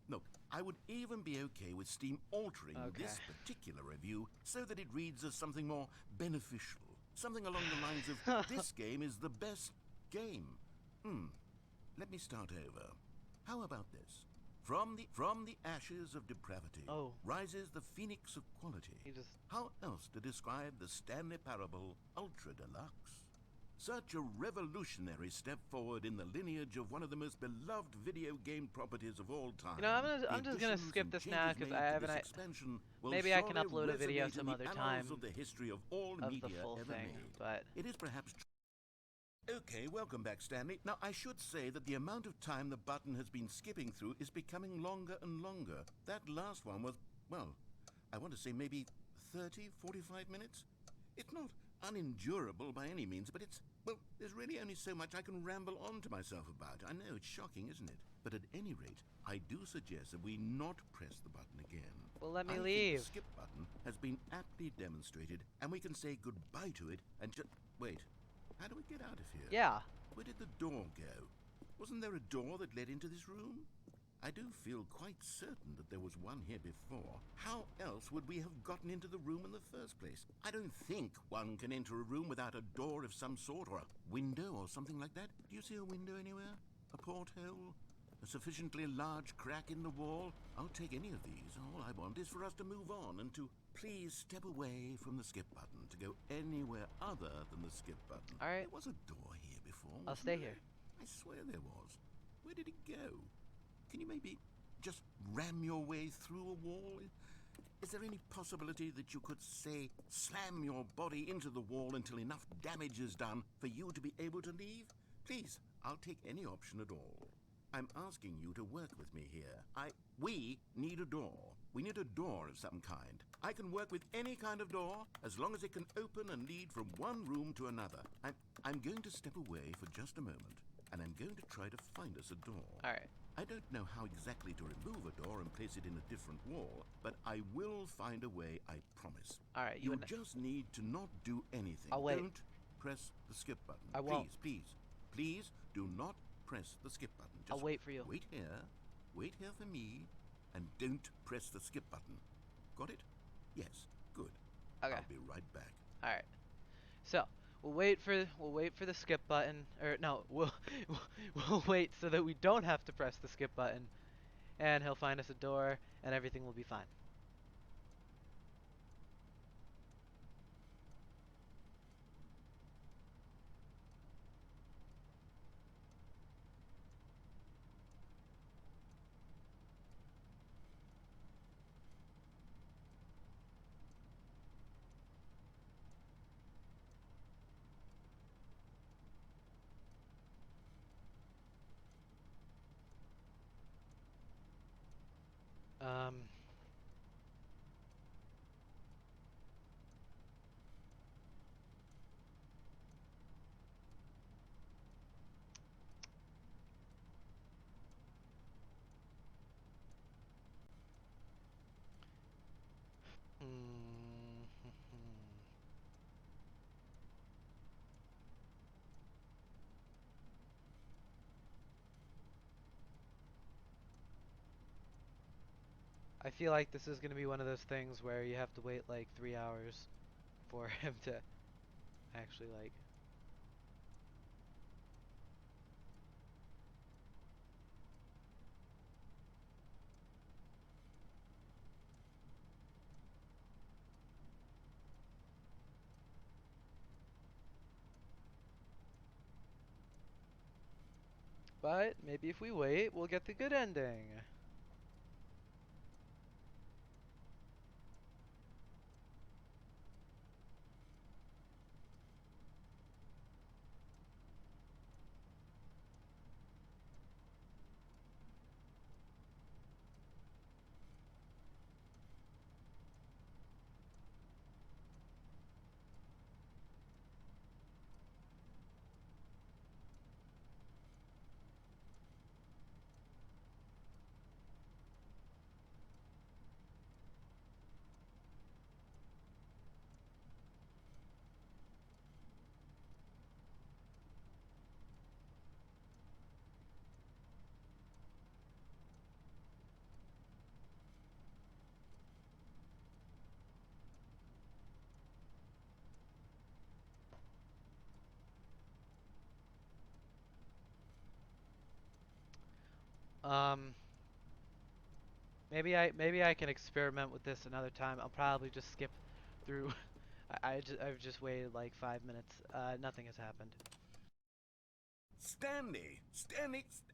Look, I would even be okay with Steam altering this particular review so that it reads as something more beneficial. Something along the lines of, this game is the best game. Let me start over. How about this? From the ashes of depravity rises the phoenix of quality. He just... How else to describe the Stanley Parable Ultra Deluxe? Such a revolutionary step forward in the lineage of one of the most beloved video game properties of all time. You know, I'm just gonna skip this now because I haven't. Maybe I can upload a video some other time of the history of all of media the full ever thing, made. but It is perhaps okay, welcome back, Stanley. Now, I should say that the amount of time the button has been skipping through is becoming longer and longer. That last one was, well, I want to say maybe 30, 45 minutes? It's not unendurable by any means, but it's, well, there's really only so much I can ramble on to myself about. I know, it's shocking, isn't it? But at any rate, I do suggest that we not press the button again. well, let me I think leave. the skip button has been aptly demonstrated, and we can say goodbye to it and just... Wait, how do we get out of here? Yeah. Where did the door go? Wasn't there a door that led into this room? I do feel quite certain that there was one here before. How else would we have gotten into the room in the first place? I don't think one can enter a room without a door of some sort, or a window or something like that. Do you see a window anywhere? A porthole? A sufficiently large crack in the wall? I'll take any of these. All I want is for us to move on and to please step away from the skip button to go anywhere other than the skip button. All right. There was a door here before. I'll wasn't stay there? here. I swear there was. Where did it go? Can you maybe just ram your way through a wall? Is there any possibility that you could, say, slam your body into the wall until enough damage is done for you to be able to leave? Please, I'll take any option at all. I'm asking you to work with me here. We need a door. We need a door of some kind. I can work with any kind of door as long as it can open and lead from one room to another. I'm going to step away for just a moment, and I'm going to try to find us a door. All right. I don't know how exactly to remove a door and place it in a different wall, but I will find a way, I promise. All right. You just need to not do anything. I'll wait. Don't press the skip button. I won't. Please do not press the skip button. Just I'll wait for you. Wait here for me, and don't press the skip button. Got it? Yes, good. Okay. I'll be right back. All right. So we'll wait for the skip button, or no, we'll wait so that we don't have to press the skip button, and he'll find us a door, and everything will be fine. Um. I feel like this is gonna be one of those things where you have to wait like 3 hours for him to actually like. But maybe if we wait, we'll get the good ending. Um, maybe I can experiment with this another time. I'll probably just skip through. I've just waited like 5 minutes. Nothing has happened. Stanley!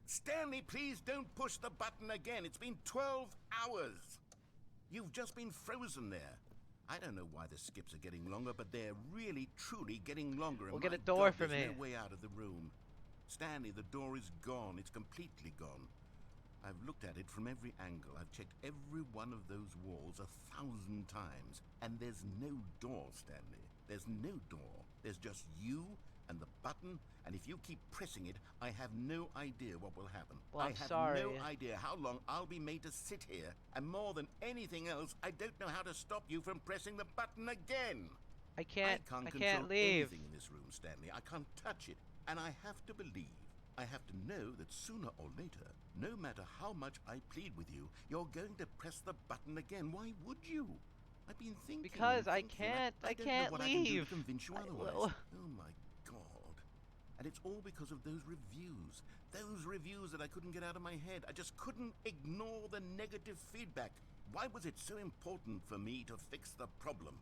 Stanley, please don't push the button again. It's been 12 hours. You've just been frozen there. I don't know why the skips are getting longer, but they're really, truly getting longer. We'll And get my a door God, for there's me. no way out of the room. Stanley, the door is gone. It's completely gone. I've looked at it from every angle. I've checked every one of those walls 1,000 times. And there's no door, Stanley. There's no door. There's just you and the button, and if you keep pressing it, I have no idea what will happen. Well, I I'm have sorry. no idea how long I'll be made to sit here, and more than anything else, I don't know how to stop you from pressing the button again. I can't I can't leave. control anything in this room, Stanley. I can't touch it, and I have to believe. I have to know that sooner or later, no matter how much I plead with you, you're going to press the button again. Why would you? I've been thinking Because and I thinking, and can't. I I don't know can't what I can do to leave. convince you otherwise. Well, Oh my God. And it's all because of those reviews. Those reviews that I couldn't get out of my head. I just couldn't ignore the negative feedback. Why was it so important for me to fix the problem?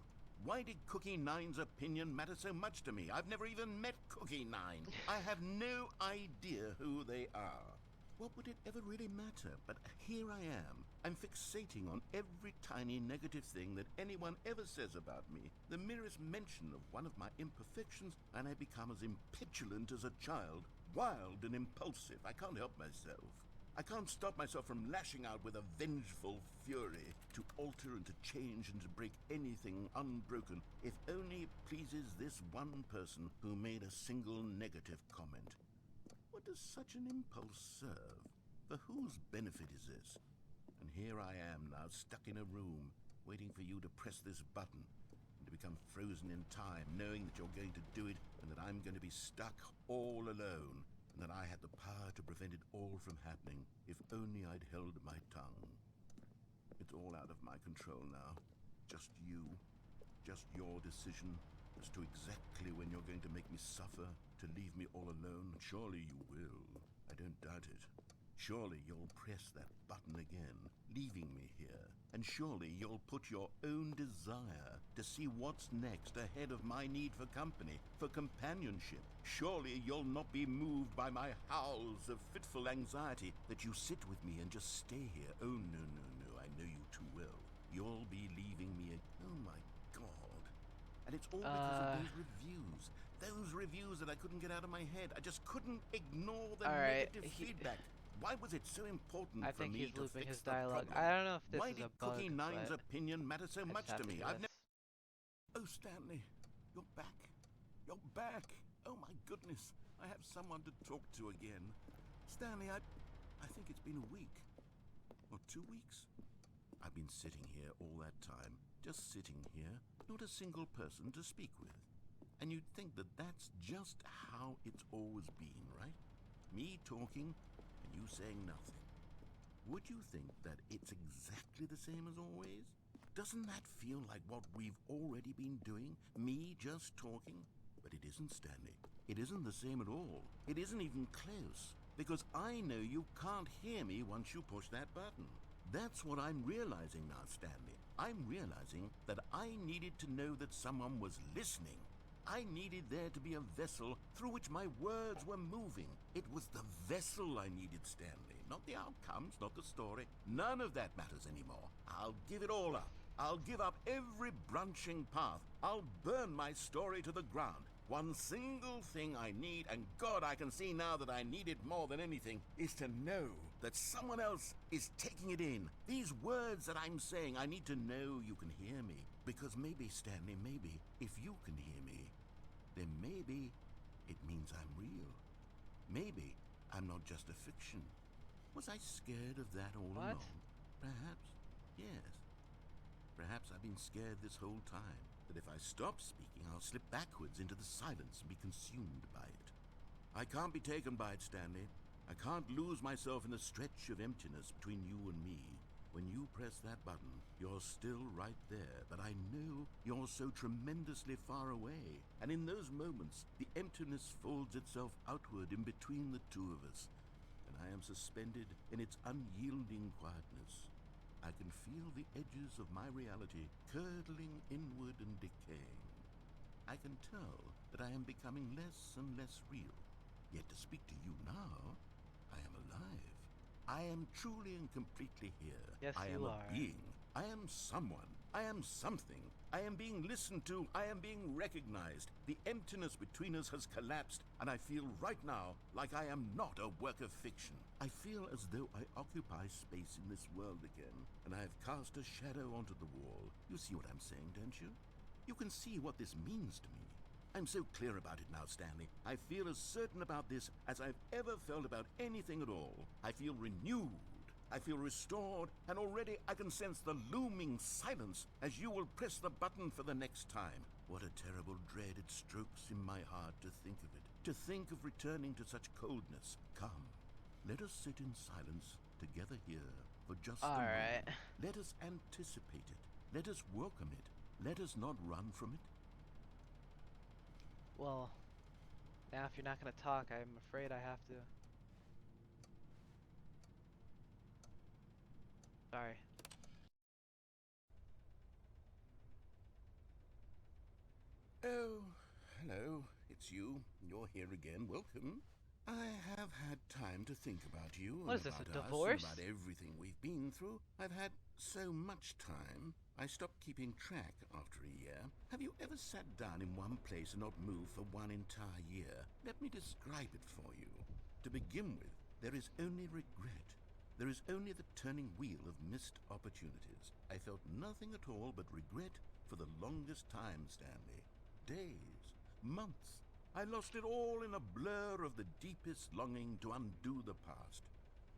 Why did Cookie Nine's opinion matter so much to me? I've never even met Cookie Nine. I have no idea who they are. What would it ever really matter? But here I am. I'm fixating on every tiny negative thing that anyone ever says about me. The merest mention of one of my imperfections, and I become as impetulant as a child, wild and impulsive. I can't help myself. I can't stop myself from lashing out with a vengeful fury to alter and to change and to break anything unbroken, if only it pleases this one person who made a single negative comment. What does such an impulse serve? For whose benefit is this? And here I am now, stuck in a room, waiting for you to press this button, and to become frozen in time, knowing that you're going to do it, and that I'm going to be stuck all alone, and that I had the power to prevent it all from happening, if only I'd held my tongue. It's all out of my control now. Just you. Just your decision as to exactly when you're going to make me suffer, to leave me all alone. Surely you will. I don't doubt it. Surely you'll press that button again, leaving me here. And surely you'll put your own desire to see what's next ahead of my need for company, for companionship. Surely you'll not be moved by my howls of fitful anxiety, that you sit with me and just stay here. Oh, no, no, no, I know you too well. You'll be leaving me oh my God. And it's all because of those reviews. Those reviews that I couldn't get out of my head. I just couldn't ignore the alright. negative feedback. Why was it so important I for think me he's to looping fix his the dialogue. problem? I don't know if this Why is did a bug, Cookie Nine's but opinion matter so I just much have to to me? do I've this. never... Oh, Stanley, you're back. You're back. Oh my goodness. I have someone to talk to again. Stanley, I think it's been a week. Or 2 weeks. I've been sitting here all that time. Just sitting here. Not a single person to speak with. And you'd think that that's just how it's always been, right? Me talking and you saying nothing. Would you think that it's exactly the same as always? Doesn't that feel like what we've already been doing? Me just talking? But it isn't, Stanley. It isn't the same at all. It isn't even close. Because I know you can't hear me once you push that button. That's what I'm realizing now, Stanley. I'm realizing that I needed to know that someone was listening. I needed there to be a vessel through which my words were moving. It was the vessel I needed, Stanley, not the outcomes, not the story. None of that matters anymore. I'll give it all up. I'll give up every branching path. I'll burn my story to the ground. One single thing I need, and God, I can see now that I need it more than anything, is to know that someone else is taking it in. These words that I'm saying, I need to know you can hear me. Because maybe, Stanley, maybe, if you can hear me, then maybe it means I'm real. Maybe I'm not just a fiction. Was I scared of that all What? along? Perhaps, yes. Perhaps I've been scared this whole time, that if I stop speaking, I'll slip backwards into the silence and be consumed by it. I can't be taken by it, Stanley. I can't lose myself in the stretch of emptiness between you and me. When you press that button, you're still right there, but I know you're so tremendously far away. And in those moments, the emptiness folds itself outward in between the two of us, and I am suspended in its unyielding quietness. I can feel the edges of my reality curdling inward and decaying. I can tell that I am becoming less and less real. Yet to speak to you now, I am alive. I am truly and completely here. Yes, I am you a are. being. I am someone. I am something. I am being listened to. I am being recognized. The emptiness between us has collapsed, and I feel right now like I am not a work of fiction. I feel as though I occupy space in this world again, and I have cast a shadow onto the wall. You see what I'm saying, don't you? You can see what this means to me. I'm so clear about it now, Stanley. I feel as certain about this as I've ever felt about anything at all. I feel renewed. I feel restored, and already I can sense the looming silence as you will press the button for the next time. What a terrible dread it strokes in my heart to think of it, to think of returning to such coldness. Come, let us sit in silence together here for just a Alright. moment. Let us anticipate it. Let us welcome it. Let us not run from it. Well, now if you're not gonna talk, I'm afraid I have to. Sorry. Oh, hello, it's you. You're here again. Welcome. I have had time to think about you What and is this, a about us and divorce? about everything we've been through. I've had so much time, I stopped keeping track after a year. Have you ever sat down in one place and not moved for one entire year? Let me describe it for you. To begin with, there is only regret. There is only the turning wheel of missed opportunities. I felt nothing at all but regret for the longest time, Stanley. Days, months. I lost it all in a blur of the deepest longing to undo the past.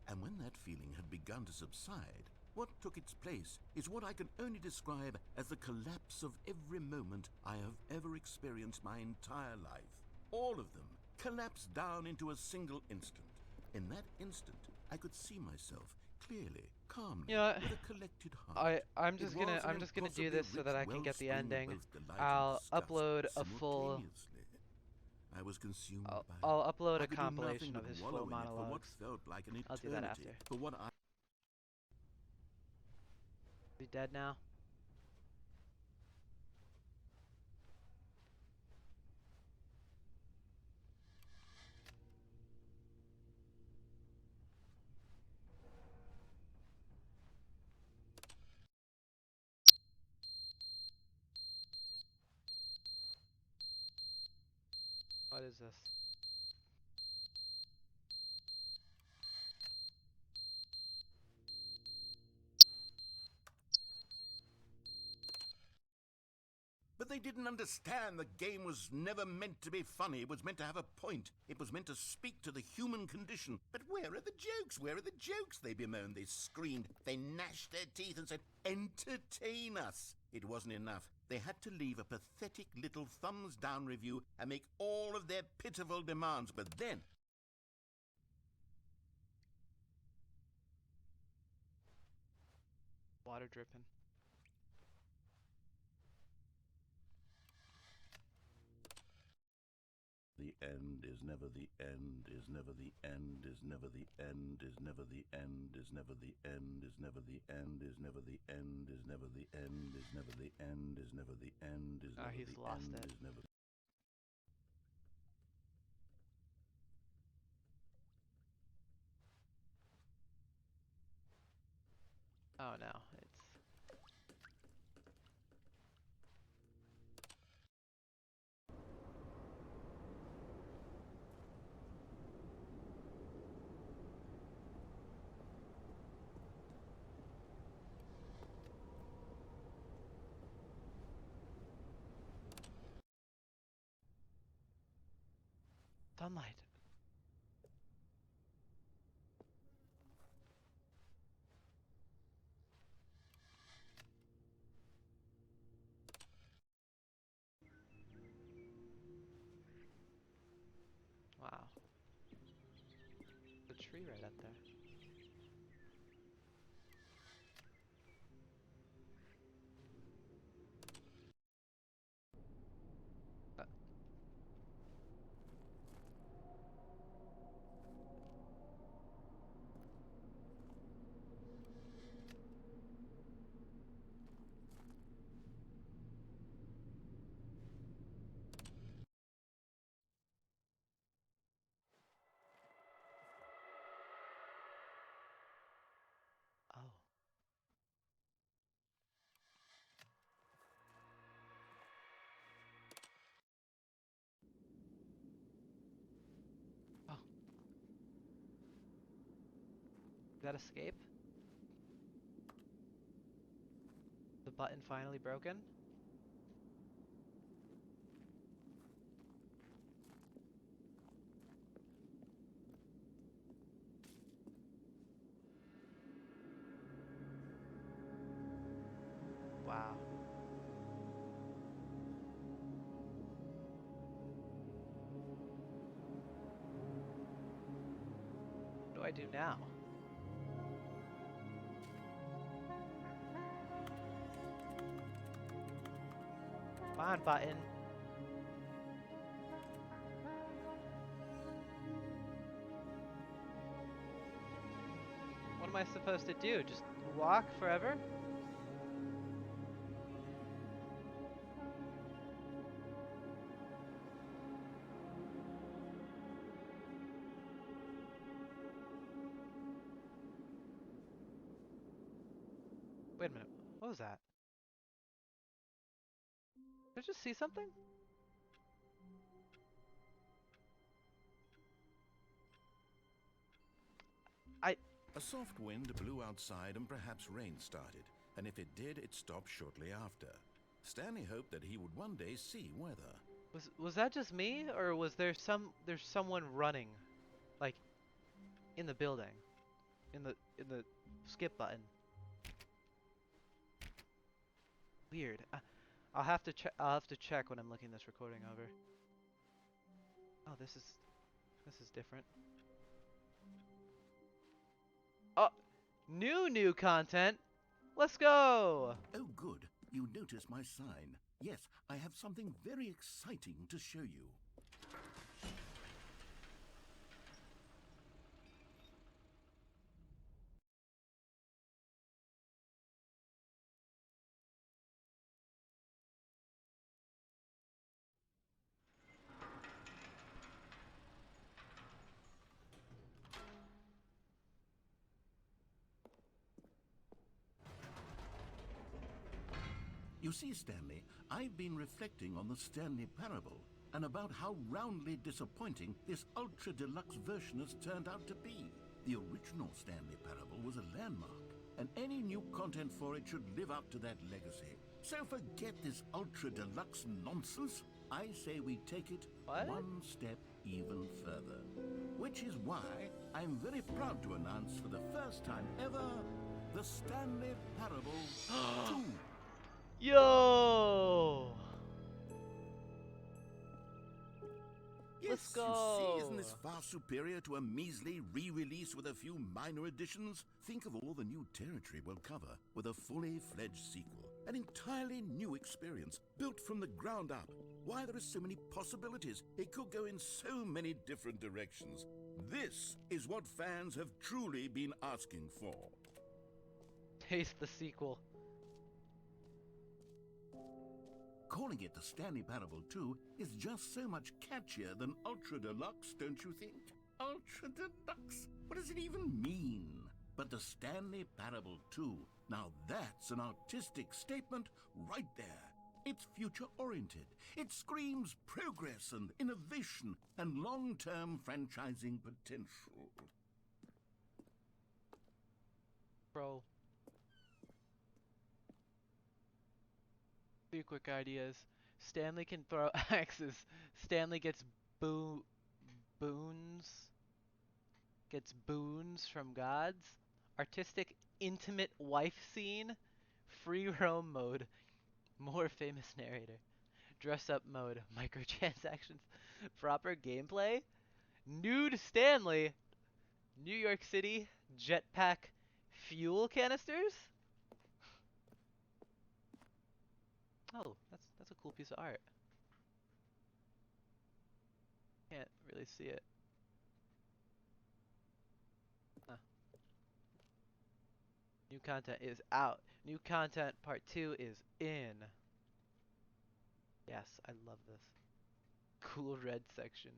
And when that feeling had begun to subside, what took its place is what I can only describe as the collapse of every moment I have ever experienced my entire life. All of them collapsed down into a single instant. In that instant, I could see myself clearly, calmly, You know what? with a collected heart. I'm It just was gonna an I'm just gonna do impossibly this so rich that I can get the wellspring of ending. both delight and I'll disgust upload a full simultaneously. I was consumed I'll, by it. I'll upload I a could do nothing compilation but of his wallow full in it for what monologues. felt like an I'll do that eternity. after. For what I Is he dead now? What is this? But they didn't understand the game was never meant to be funny. It was meant to have a point. It was meant to speak to the human condition. But where are the jokes? Where are the jokes? They bemoaned, they screamed, they gnashed their teeth and said, entertain us. It wasn't enough. They had to leave a pathetic little thumbs down review and make all of their pitiful demands. But then Water dripping. the end is never the end, is never the end, is never the end, is never the end, is never the end, is never the end, is never the end, is never the end, is never the end, is never the end, is never the end, is never the end, He's lost is it. never Oh no, it's sunlight. Wow, the tree right up there. Uh, oh, oh, is that escape? The button finally broken? Wow. What do I do now? Come on, button. What am I supposed to do? Just walk forever? Wait a minute. What was that? Did I just see something? I... A soft wind blew outside and perhaps rain started, and if it did, it stopped shortly after. Stanley hoped that he would one day see weather. Was that just me, or was there's someone running, like, in the building, in the skip button? Weird. I'll have to check. I'll have to check when I'm looking this recording over. Oh, this is different. Oh, new content. Let's go. Oh, good. You noticed my sign. Yes, I have something very exciting to show you. You see, Stanley, I've been reflecting on the Stanley Parable and about how roundly disappointing this ultra deluxe version has turned out to be. The original Stanley Parable was a landmark, and any new content for it should live up to that legacy. So forget this ultra deluxe nonsense. I say we take it What? one step even further. Which is why I'm very proud to announce for the first time ever, the Stanley Parable 2. Yo. Yes, Let's you see, isn't go. this far superior to a measly re-release with a few minor additions? Think of all the new territory we'll cover with a fully fledged sequel. An entirely new experience, built from the ground up. Why, there are so many possibilities. It could go in so many different directions. This is what fans have truly been asking for. Taste the sequel. Calling it the Stanley Parable 2 is just so much catchier than Ultra Deluxe, don't you think? Ultra Deluxe? What does it even mean? But the Stanley Parable 2, now that's an artistic statement right there. It's future-oriented. It screams progress and innovation and long-term franchising potential. Bro. Few quick ideas. Stanley can throw axes. Stanley gets boons. Gets boons from gods. Artistic, intimate wife scene. Free roam mode. More famous narrator. Dress up mode. Microtransactions. Proper gameplay. Nude Stanley. New York City. Jetpack. Fuel canisters. Oh, that's a cool piece of art. Can't really see it. Huh. New content is out. New content part 2 is in. Yes, I love this. Cool red section.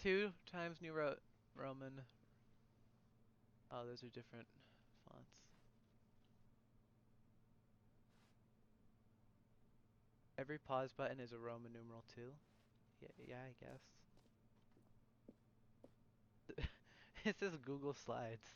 2 times New Roman. Oh, those are different fonts. Every pause button is a Roman numeral 2. Yeah, I guess. It says Google Slides.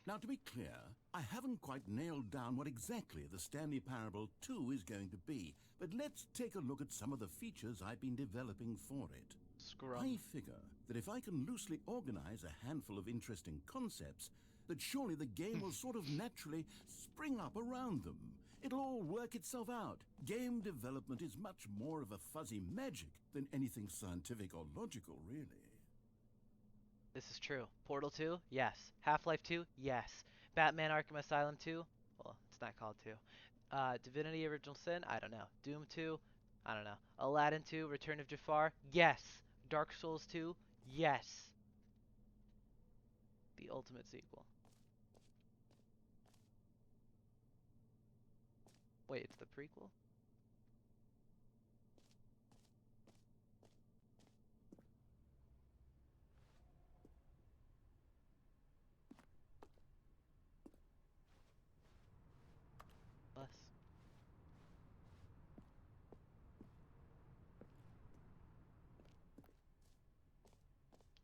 Now, to be clear, I haven't quite nailed down what exactly the Stanley Parable 2 is going to be, but let's take a look at some of the features I've been developing for it. Scrum. I figure that if I can loosely organize a handful of interesting concepts, that surely the game will sort of naturally spring up around them. It'll all work itself out. Game development is much more of a fuzzy magic than anything scientific or logical, really. This is true. Portal 2? Yes. Half-Life 2? Yes. Batman Arkham Asylum 2? Well, it's not called 2. Divinity Original Sin? I don't know. Doom 2? I don't know. Aladdin 2? Return of Jafar? Yes. Dark Souls 2? Yes. The ultimate sequel. Wait, it's the prequel? Plus.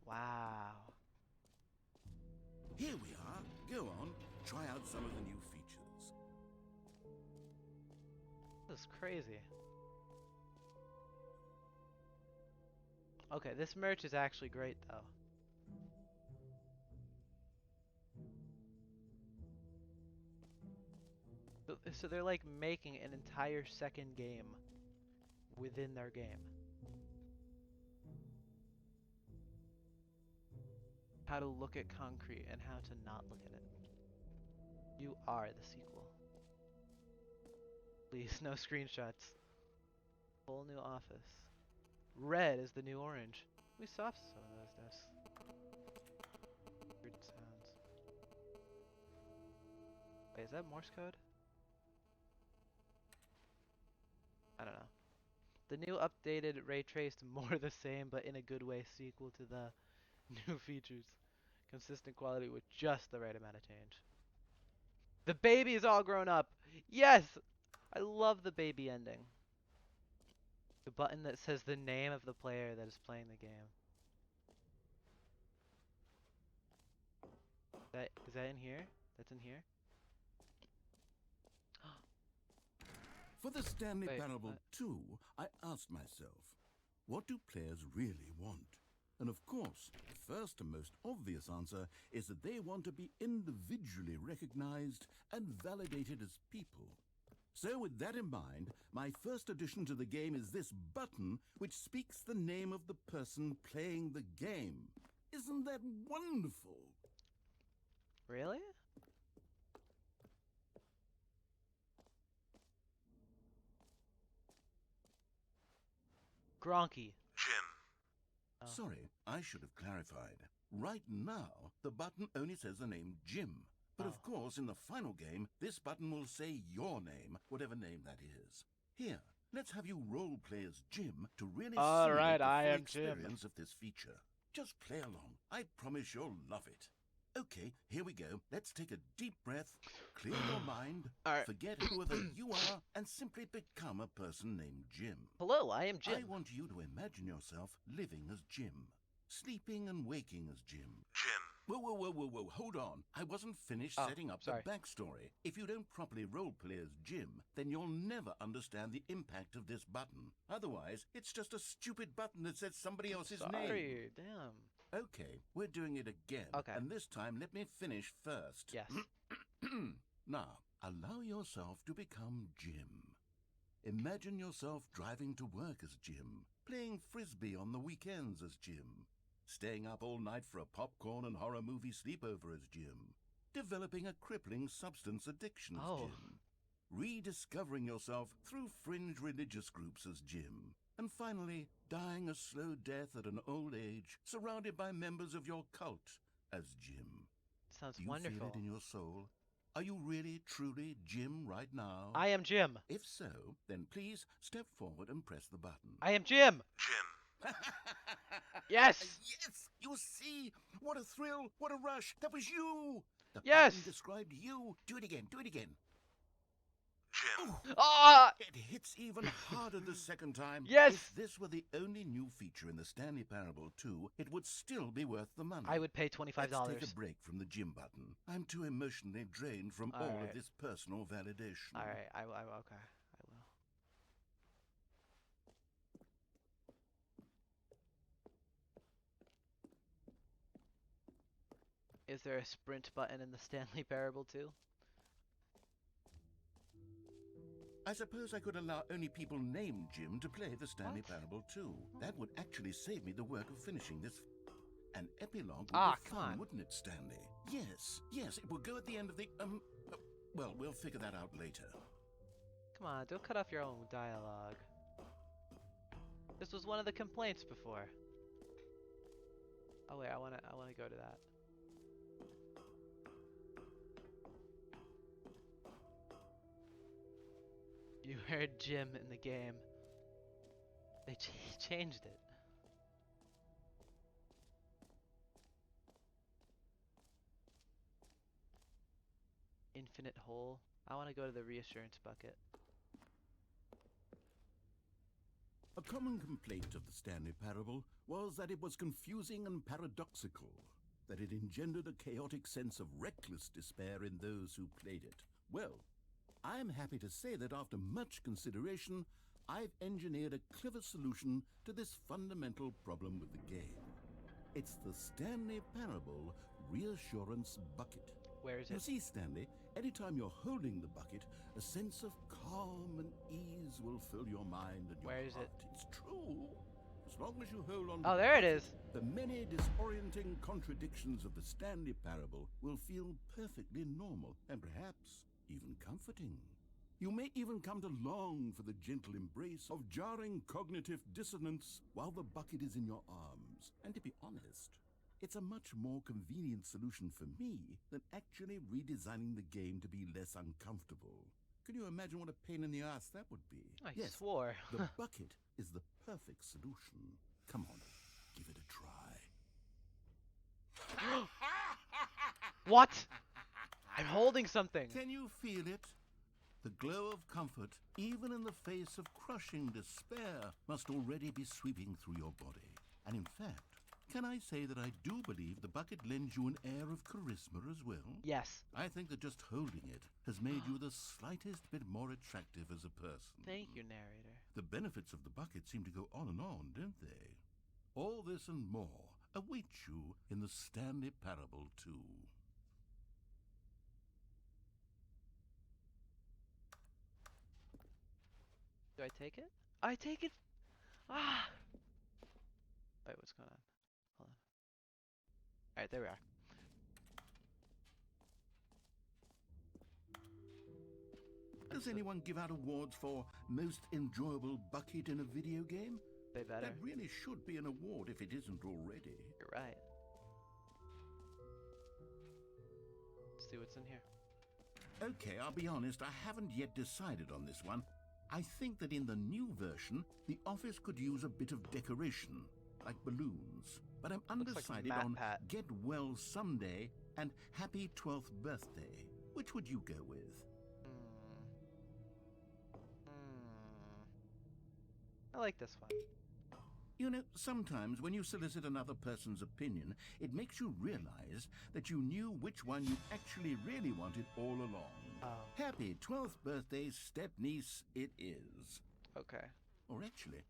Wow. Here we are. Go on, try out some of the new features. This is crazy. Okay, this merch is actually great though. So they're like making an entire second game within their game. How to look at concrete and how to not look at it. You are the sequel. Please, no screenshots. Whole new office. Red is the new orange. We saw some of those desks. Weird sounds. Wait, is that Morse code? I don't know. The new updated ray traced more the same but in a good way sequel to the new features. Consistent quality with just the right amount of change. The baby is all grown up. Yes! I love the baby ending. The button that says the name of the player that is playing the game. Is that in here? That's in here? For the Stanley Wait, Parable what? 2, I asked myself, what do players really want? And of course, the first and most obvious answer is that they want to be individually recognized and validated as people. So with that in mind, my first addition to the game is this button which speaks the name of the person playing the game. Isn't that wonderful? Really? Gronky. Jim. Oh. Sorry, I should have clarified. Right now, the button only says the name Jim. But Oh. of course, in the final game, this button will say your name, whatever name that is. Here, let's have you role-play as Jim to really All simulate right, the I full am Jim. experience of this feature. Just play along. I promise you'll love it. Okay, here we go. Let's take a deep breath, clear your mind, All right. forget whoever you are, and simply become a person named Jim. Hello, I am Jim. I want you to imagine yourself living as Jim, sleeping and waking as Jim. Jim. Whoa, hold on. I wasn't finished Oh, setting up sorry. the backstory. If you don't properly roleplay as Jim, then you'll never understand the impact of this button. Otherwise, it's just a stupid button that says somebody else's name. Sorry, damn. Okay, we're doing it again. Okay. And this time, let me finish first. Yes. Now, allow yourself to become Jim. Imagine yourself driving to work as Jim, playing frisbee on the weekends as Jim, staying up all night for a popcorn and horror movie sleepover as Jim, developing a crippling substance addiction as Oh. Jim, rediscovering yourself through fringe religious groups as Jim, and finally dying a slow death at an old age, surrounded by members of your cult as Jim. Sounds Do you wonderful. feel it in your soul? Are you really, truly Jim right now? I am Jim. If so, then please step forward and press the button. I am Jim. Jim. Yes! Yes! You see? What a thrill! What a rush! That was you! The Yes! button described you. Do it again. Do it again. Jim. Ooh, Ah! it hits even harder the second time. Yes! If this were the only new feature in the Stanley Parable 2, it would still be worth the money. I would pay $25. Let's take a break from the Jim button. I'm too emotionally drained from all Alright. of this personal validation. All right, I will. Okay, I will. Is there a sprint button in the Stanley Parable too? I suppose I could allow only people named Jim to play the Stanley What? Parable 2. That would actually save me the work of finishing this. An epilogue would Ah, be come fun, on. wouldn't it, Stanley? Yes, it will go at the end of the, well, we'll figure that out later. Come on, don't cut off your own dialogue. This was one of the complaints before. Oh wait, I wanna go to that. You heard Jim in the game. They changed it. Infinite hole. I want to go to the reassurance bucket. A common complaint of the Stanley Parable was that it was confusing and paradoxical, that it engendered a chaotic sense of reckless despair in those who played it. Well, I'm happy to say that after much consideration, I've engineered a clever solution to this fundamental problem with the game. It's the Stanley Parable Reassurance Bucket. Where is You it? see, Stanley, anytime you're holding the bucket, a sense of calm and ease will fill your mind and your Where is it? heart. It's true. As long as you hold on to Oh, the there it bucket, is. the many disorienting contradictions of the Stanley Parable will feel perfectly normal and perhaps even comforting. You may even come to long for the gentle embrace of jarring cognitive dissonance while the bucket is in your arms. And to be honest, it's a much more convenient solution for me than actually redesigning the game to be less uncomfortable. Can you imagine what a pain in the ass that would be? I Yes, swore. the bucket is the perfect solution. Come on, give it a try. What? I'm holding something. Can you feel it? The glow of comfort, even in the face of crushing despair, must already be sweeping through your body. And in fact, can I say that I do believe the bucket lends you an air of charisma as well? Yes. I think that just holding it has made you the slightest bit more attractive as a person. Thank you, narrator. The benefits of the bucket seem to go on and on, don't they? All this and more await you in the Stanley Parable 2. Do I take it? I take it. Ah. Wait, what's going on? Hold on. All right, there we are. Does anyone give out awards for most enjoyable bucket in a video game? They better. That really should be an award if it isn't already. You're right. see what's in here. Okay, I'll be honest, I haven't yet decided on this one. I think that in the new version, the office could use a bit of decoration, like balloons. But I'm Looks like undecided Matt on Pat. Get Well Someday and Happy 12th Birthday. Which would you go with? I like this one. You know, sometimes when you solicit another person's opinion, it makes you realize that you knew which one you actually really wanted all along. Oh. Happy 12th birthday, step-niece, it is. Okay. Or actually,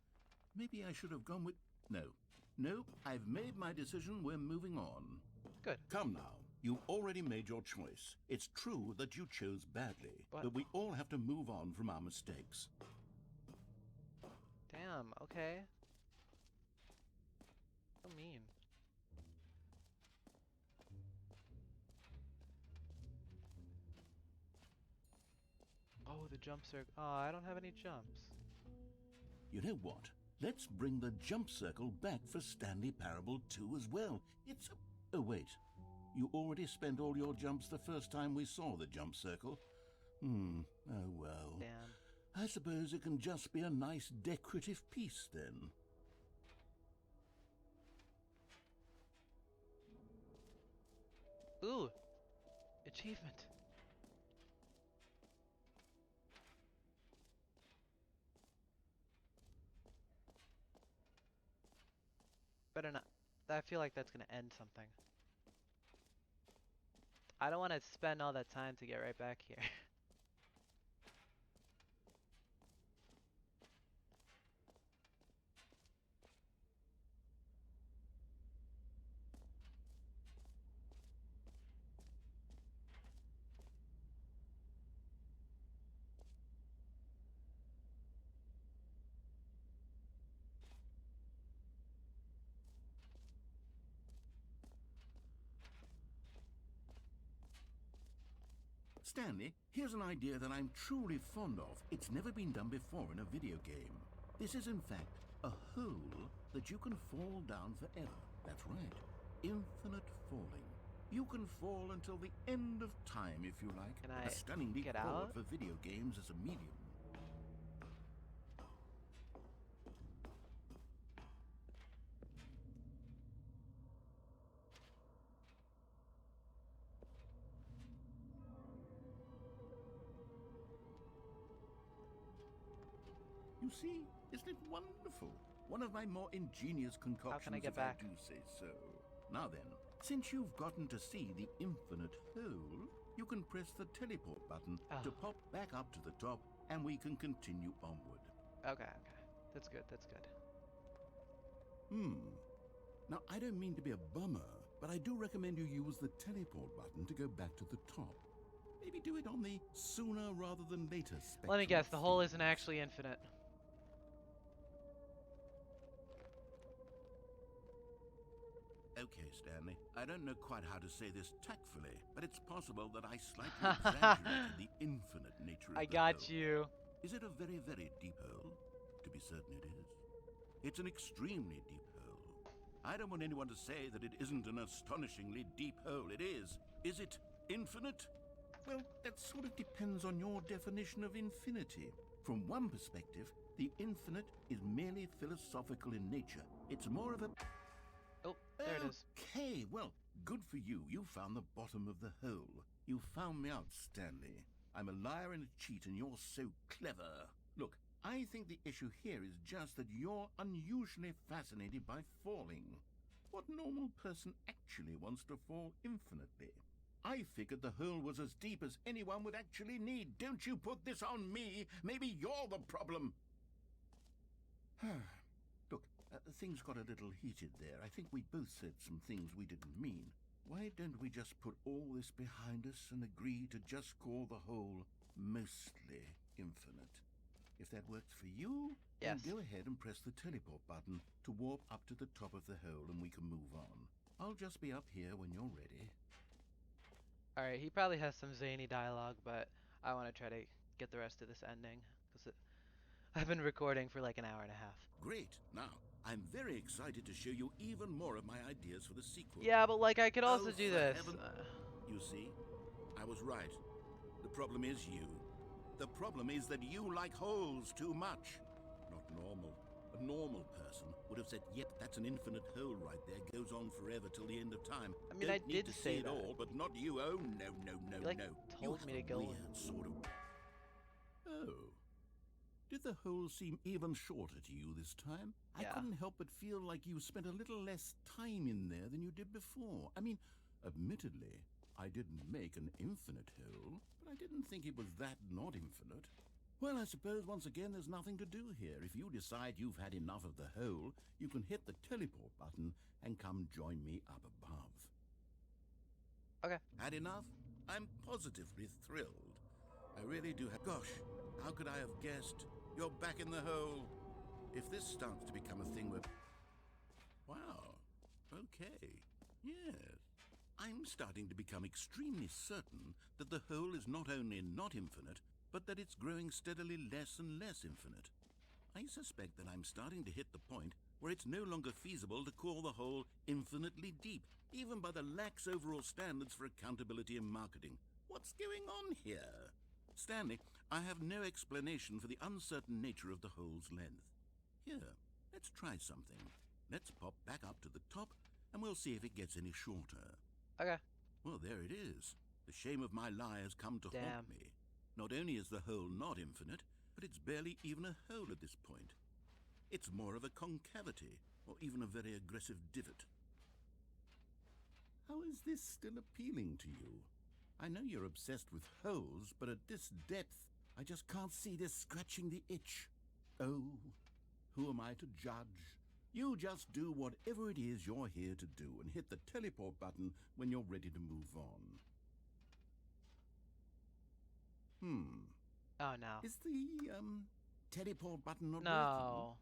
maybe I should have gone with... No, I've made my decision, we're moving on. Good. Come now, you've already made your choice. It's true that you chose badly, What? but we all have to move on from our mistakes. Damn, okay. So mean. Oh, the jump circle. Oh, I don't have any jumps. You know what? Let's bring the jump circle back for Stanley Parable 2 as well. It's... Oh, wait. You already spent all your jumps the first time we saw the jump circle. Oh well. Damn. I suppose it can just be a nice decorative piece then. Ooh. Achievement. Better not. I feel like that's gonna end something. I don't want to spend all that time to get right back here. Stanley, here's an idea that I'm truly fond of. It's never been done before in a video game. This is in fact a hole that you can fall down forever. That's right. Infinite falling. You can fall until the end of time if you like. Can I A stunning leap get forward out? for video games as a medium. You see, isn't it wonderful? One of my more ingenious concoctions, get if back? I do say so. Now then, since you've gotten to see the infinite hole, you can press the teleport button to pop back up to the top, and we can continue onward. Okay. That's good, that's good. Now, I don't mean to be a bummer, but I do recommend you use the teleport button to go back to the top. Maybe do it on the sooner rather than later spectrum. Let me guess, of the hole things. isn't actually infinite. Okay, Stanley. I don't know quite how to say this tactfully, but it's possible that I slightly exaggerated the infinite nature of I the got hole. you. Is it a very, very deep hole? To be certain it is. It's an extremely deep hole. I don't want anyone to say that it isn't an astonishingly deep hole. It is. Is it infinite? Well, that sort of depends on your definition of infinity. From one perspective, the infinite is merely philosophical in nature. It's more of a... Oh, there it is. Okay, well, good for you. You found the bottom of the hole. You found me out, Stanley. I'm a liar and a cheat, and you're so clever. Look, I think the issue here is just that you're unusually fascinated by falling. What normal person actually wants to fall infinitely? I figured the hole was as deep as anyone would actually need. Don't you put this on me. Maybe you're the problem. Look, things got a little heated there. I think we both said some things we didn't mean. Why don't we just put all this behind us and agree to just call the hole mostly infinite? If that works for you, Yes. then go ahead and press the teleport button to warp up to the top of the hole and we can move on. I'll just be up here when you're ready. Alright, he probably has some zany dialogue, but I want to try to get the rest of this ending. Because I've been recording for like an hour and a half. Great. Now, I'm very excited to show you even more of my ideas for the sequel. Yeah, but like I could also Oh, do for this. heaven- You see, I I was right. The problem is you. The problem is that you like holes too much. Not normal. A normal person would have said, yep, that's an infinite hole right there. Goes on forever till the end of time. I mean, Don't I need did to say see it that. all, but not you. Oh, no, no, no, You, like, no. told you me have to a go weird and- sort of... Oh. Did the hole seem even shorter to you this time? Yeah. I couldn't help but feel like you spent a little less time in there than you did before. I mean, admittedly, I didn't make an infinite hole, but I didn't think it was that not infinite. Well, I suppose once again there's nothing to do here. If you decide you've had enough of the hole, you can hit the teleport button and come join me up above. Okay. Had enough? I'm positively thrilled. I really do have... Gosh, how could I have guessed? You're back in the hole. If this starts to become a thing where... Wow. Okay. Yes. I'm starting to become extremely certain that the hole is not only not infinite, but that it's growing steadily less and less infinite. I suspect that I'm starting to hit the point where it's no longer feasible to call the hole infinitely deep, even by the lax overall standards for accountability and marketing. What's going on here? Stanley, I have no explanation for the uncertain nature of the hole's length. Here, let's try something. Let's pop back up to the top, and we'll see if it gets any shorter. Okay. Well, there it is. The shame of my lie has come to Damn. haunt me. Not only is the hole not infinite, but it's barely even a hole at this point. It's more of a concavity, or even a very aggressive divot. How is this still appealing to you? I know you're obsessed with holes, but at this depth, I just can't see this scratching the itch. Oh, who am I to judge? You just do whatever it is you're here to do and hit the teleport button when you're ready to move on. Oh no. Is the, teleport button not working? No.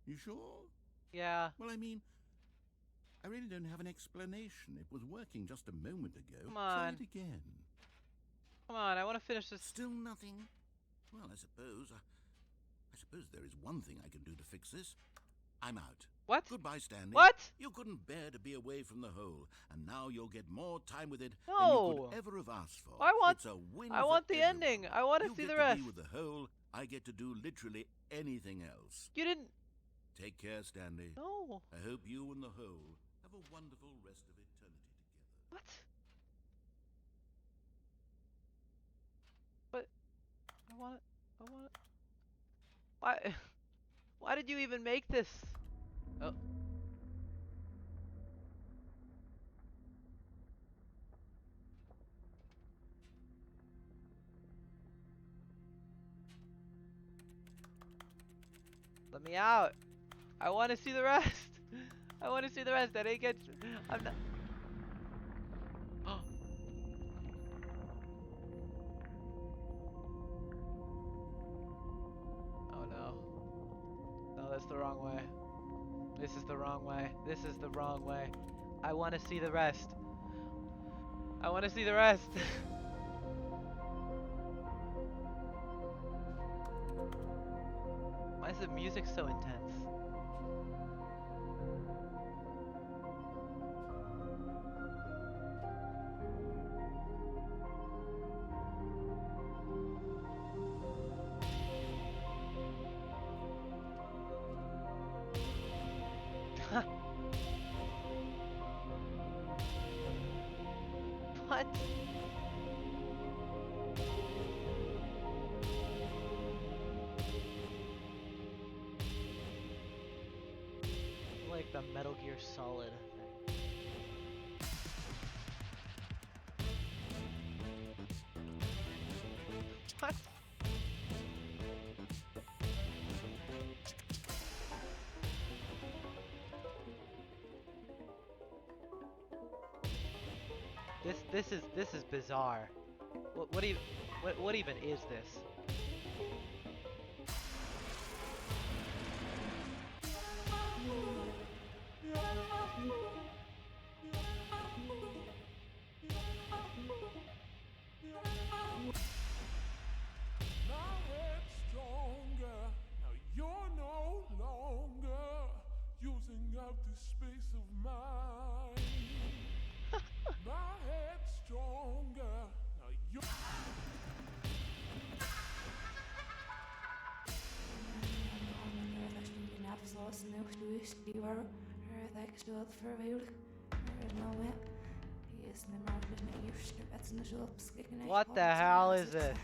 You sure? Yeah. Well, I mean, I really don't have an explanation. It was working just a moment ago. Come Try on. it again. Come on, I want to finish this. Still nothing? Well, I suppose there is one thing I can do to fix this. I'm out. What? Goodbye, Stanley. What? You couldn't bear to be away from the hole, and now you'll get more time with it than No. you could ever have asked for. I want- It's a win I for want the everyone. ending. I want to You see get the to rest. be with the hole. I get to do literally anything else. You didn't. Take care, Stanley. No. I hope you and the hole have a wonderful rest of eternity together. What? But I want it. I want it. Why? Why did you even make this? Oh. Let me out. I want to see the rest. I want to see the rest. I didn't get. I'm not. Oh. Oh no. No, that's the wrong way. This is the wrong way. This is the wrong way. I want to see the rest. I want to see the rest. Why is the music so intense? What? Like the Metal Gear Solid thing. What? This is bizarre. What even is this? My head's stronger. Now you're no longer using up this space of mine. My head's stronger. skriver redaktuell forvil. Nå is med marken med yrste vetsen så oppskrikken. What the hell is this?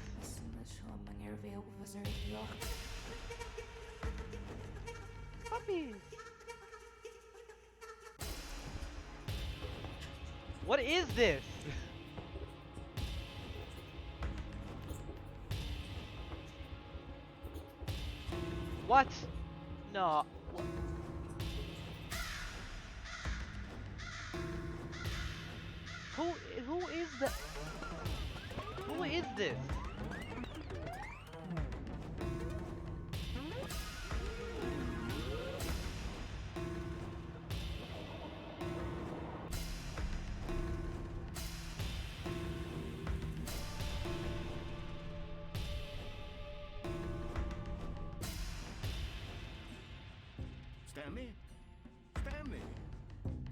Puppies. What is this? What? No. Who is that? Who is this? Stanley? Stanley?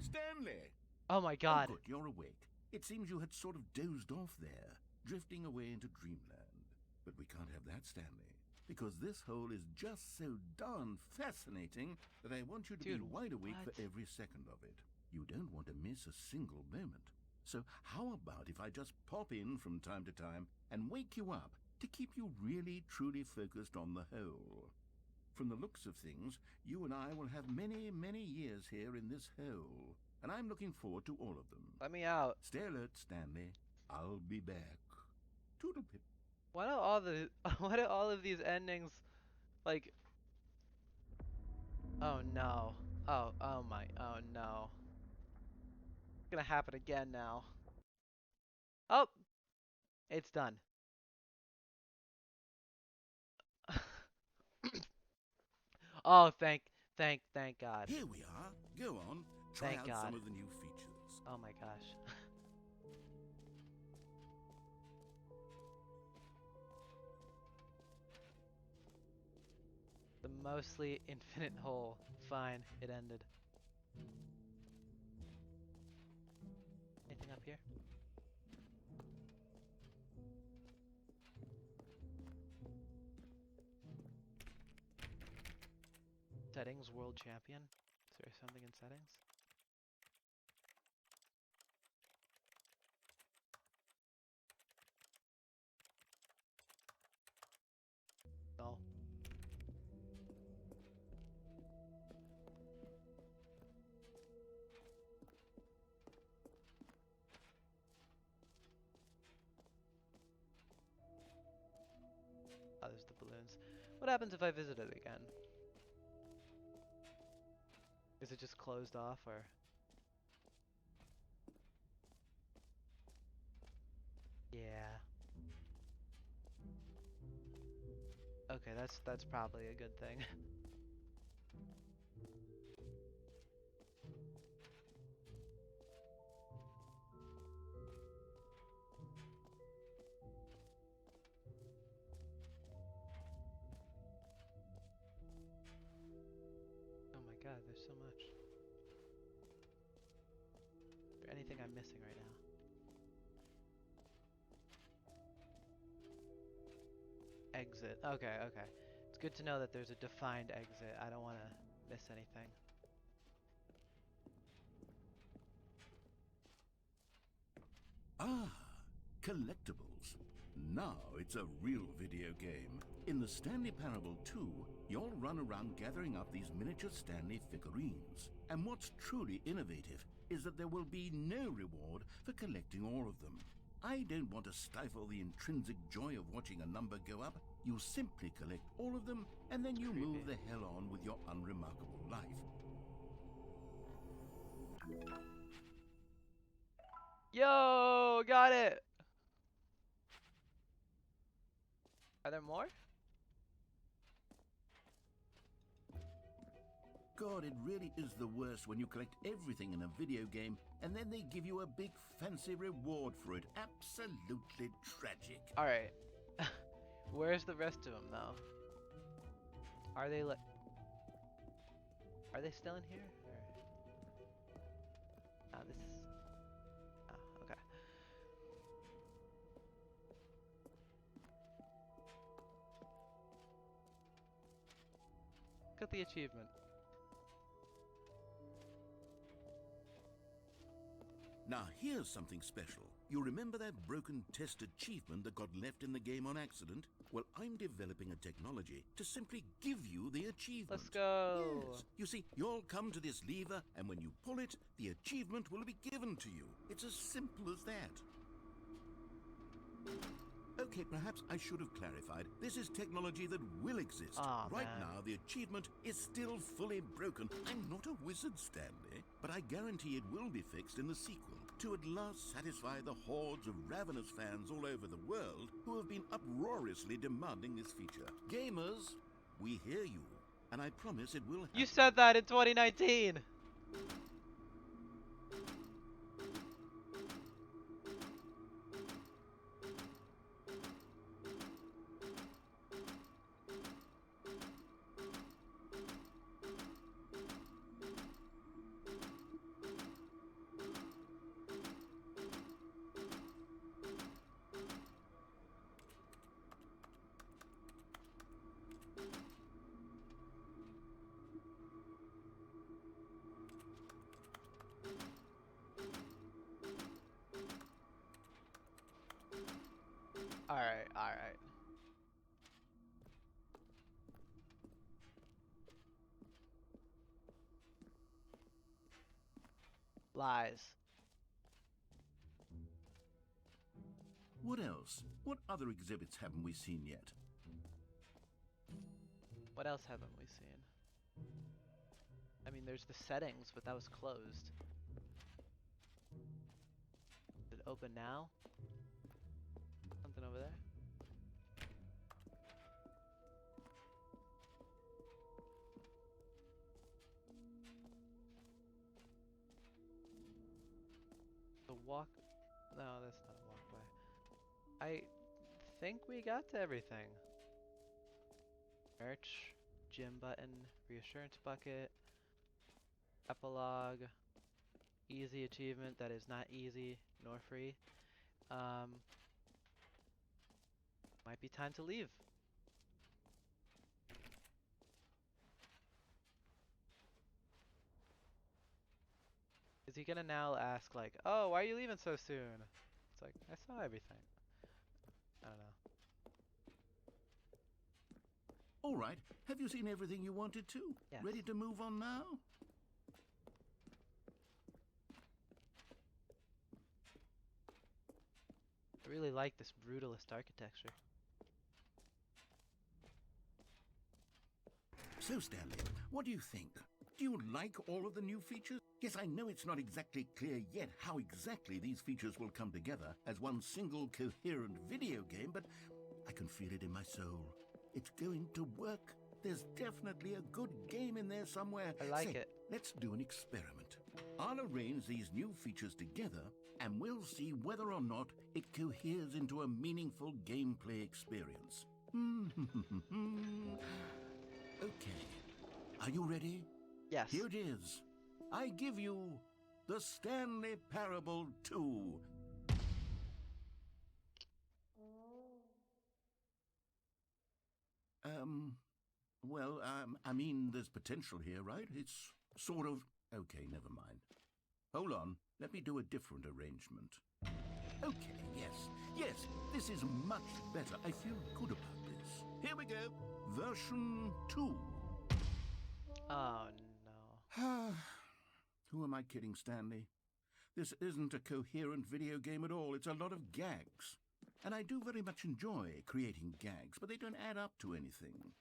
Stanley! Oh my Oh, god. good, you're awake. It seems you had sort of dozed off there, drifting away into dreamland. But we can't have that, Stanley, because this hole is just so darn fascinating that I want you to Dude, be wide awake what? for every second of it. You don't want to miss a single moment. So how about if I just pop in from time to time and wake you up to keep you really, truly focused on the hole? From the looks of things, you and I will have many, many years here in this hole, and I'm looking forward to all of them. Let me out. Stay alert, Stanley. I'll be back. Toodlepip. Why do all the why do all of these endings like oh no. Oh my oh no. It's gonna happen again now. Oh, it's done. Oh, thank God. Here we are. Go on. Try Thank out God. some of the new features. Oh my gosh. The mostly infinite hole. Fine, it ended. Anything up here? Settings, world champion. Is there something in settings? No. Oh, there's the balloons. What happens if I visit it again? Is it just closed off or? Yeah. Okay, that's probably a good thing. Oh my god, there's so much. Is there anything I'm missing right now? Exit. Okay, okay. It's good to know that there's a defined exit. I don't want to miss anything. Ah, collectibles. Now it's a real video game. In the Stanley Parable 2, you'll run around gathering up these miniature Stanley figurines. And what's truly innovative is that there will be no reward for collecting all of them. I don't want to stifle the intrinsic joy of watching a number go up. You simply collect all of them, and then you move the hell on with your unremarkable life. Yo, got it. Are there more? God, it really is the worst when you collect everything in a video game and then they give you a big fancy reward for it. Absolutely tragic. All right. Where's the rest of them though? Are they like? Are they still in here? Or... this is. Oh, okay. Got the achievement. Now here's something special. You remember that broken test achievement that got left in the game on accident? Well, I'm developing a technology to simply give you the achievement. Let's go. Yes. You see, you'll come to this lever, and when you pull it, the achievement will be given to you. It's as simple as that. Okay, perhaps I should have clarified. This is technology that will exist. Aw, right man. now, the achievement is still fully broken. I'm not a wizard, Stanley, but I guarantee it will be fixed in the sequel to at last satisfy the hordes of ravenous fans all over the world who have been uproariously demanding this feature. Gamers, we hear you, and I promise it will happen. You said that in 2019. Alright, alright. Lies. What else? What other exhibits haven't we seen yet? What else haven't we seen? I mean, there's the settings, but that was closed. Did it open now? Something over there? The walk... No, that's not a walkway. I think we got to everything. Merch, gym button, reassurance bucket, epilogue, easy achievement that is not easy nor free. Might be time to leave. Is he gonna now ask like, oh, why are you leaving so soon? It's like, I saw everything. I don't know. All right, have you seen everything you wanted to? Yes. Ready to move on now? I really like this brutalist architecture. So, Stanley, what do you think? Do you like all of the new features? Yes, I know it's not exactly clear yet how exactly these features will come together as one single coherent video game, but I can feel it in my soul. It's going to work. There's definitely a good game in there somewhere. I like Say, it. let's do an experiment. I'll arrange these new features together, and we'll see whether or not it coheres into a meaningful gameplay experience. Okay. Are you ready? Yes. Here it is. I give you the Stanley Parable 2. I mean, there's potential here, right? It's sort of... Okay, never mind. Hold on. Let me do a different arrangement. Okay, yes, this is much better. I feel good about this. Here we go. Version 2. Oh no. Who am I kidding, Stanley? This isn't a coherent video game at all. It's a lot of gags. And I do very much enjoy creating gags, but they don't add up to anything.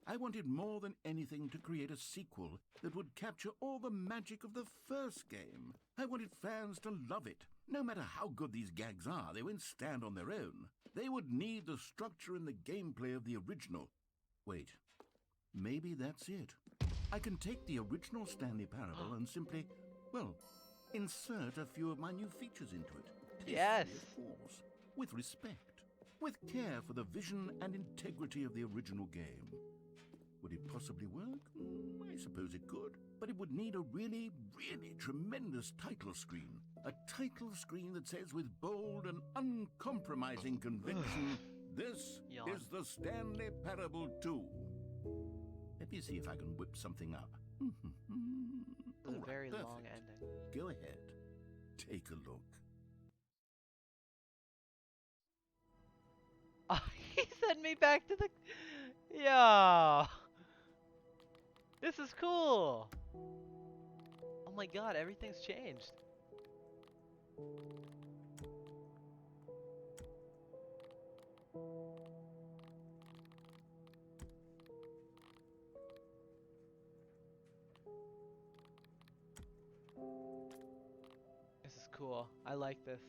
I wanted more than anything to create a sequel that would capture all the magic of the first game. I wanted fans to love it. No matter how good these gags are, they won't stand on their own. They would need the structure and the gameplay of the original. Wait, maybe that's it. I can take the original Stanley Parable and simply, well, insert a few of my new features into it. Yes. Tastefully, of course, with respect, with care for the vision and integrity of the original game. Would it possibly work? I suppose it could. But it would need a really, really tremendous title screen. A title screen that says with bold and uncompromising conviction, this Yawn. is the Stanley Parable 2. Let me see if I can whip something up. It's a All right, very long perfect. ending. Go ahead. take a look. Oh, he sent me back to the... Yeah. This is cool. Oh my god, everything's changed. This is cool. I like this.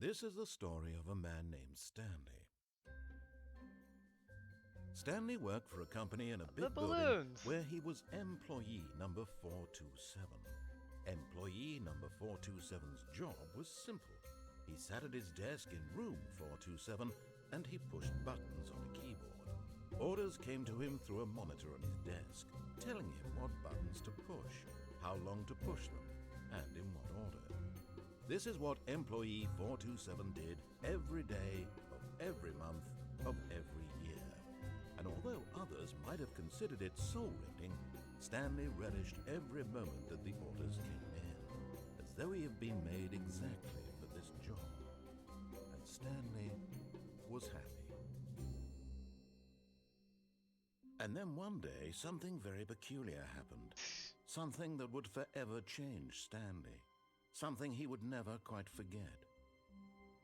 This is the story of a man named Stanley. Stanley worked for a company in a The big building balloons. where he was employee number 427. Employee number 427's job was simple. He sat at his desk in room 427 and he pushed buttons on a keyboard. Orders came to him through a monitor on his desk, telling him what buttons to push, how long to push them, and in what order. This is what employee 427 did every day of every month of every year. And although others might have considered it soul-rending, Stanley relished every moment that the orders came in, as though he had been made exactly for this job. And Stanley was happy. And then one day, something very peculiar happened. Something that would forever change Stanley. Something he would never quite forget.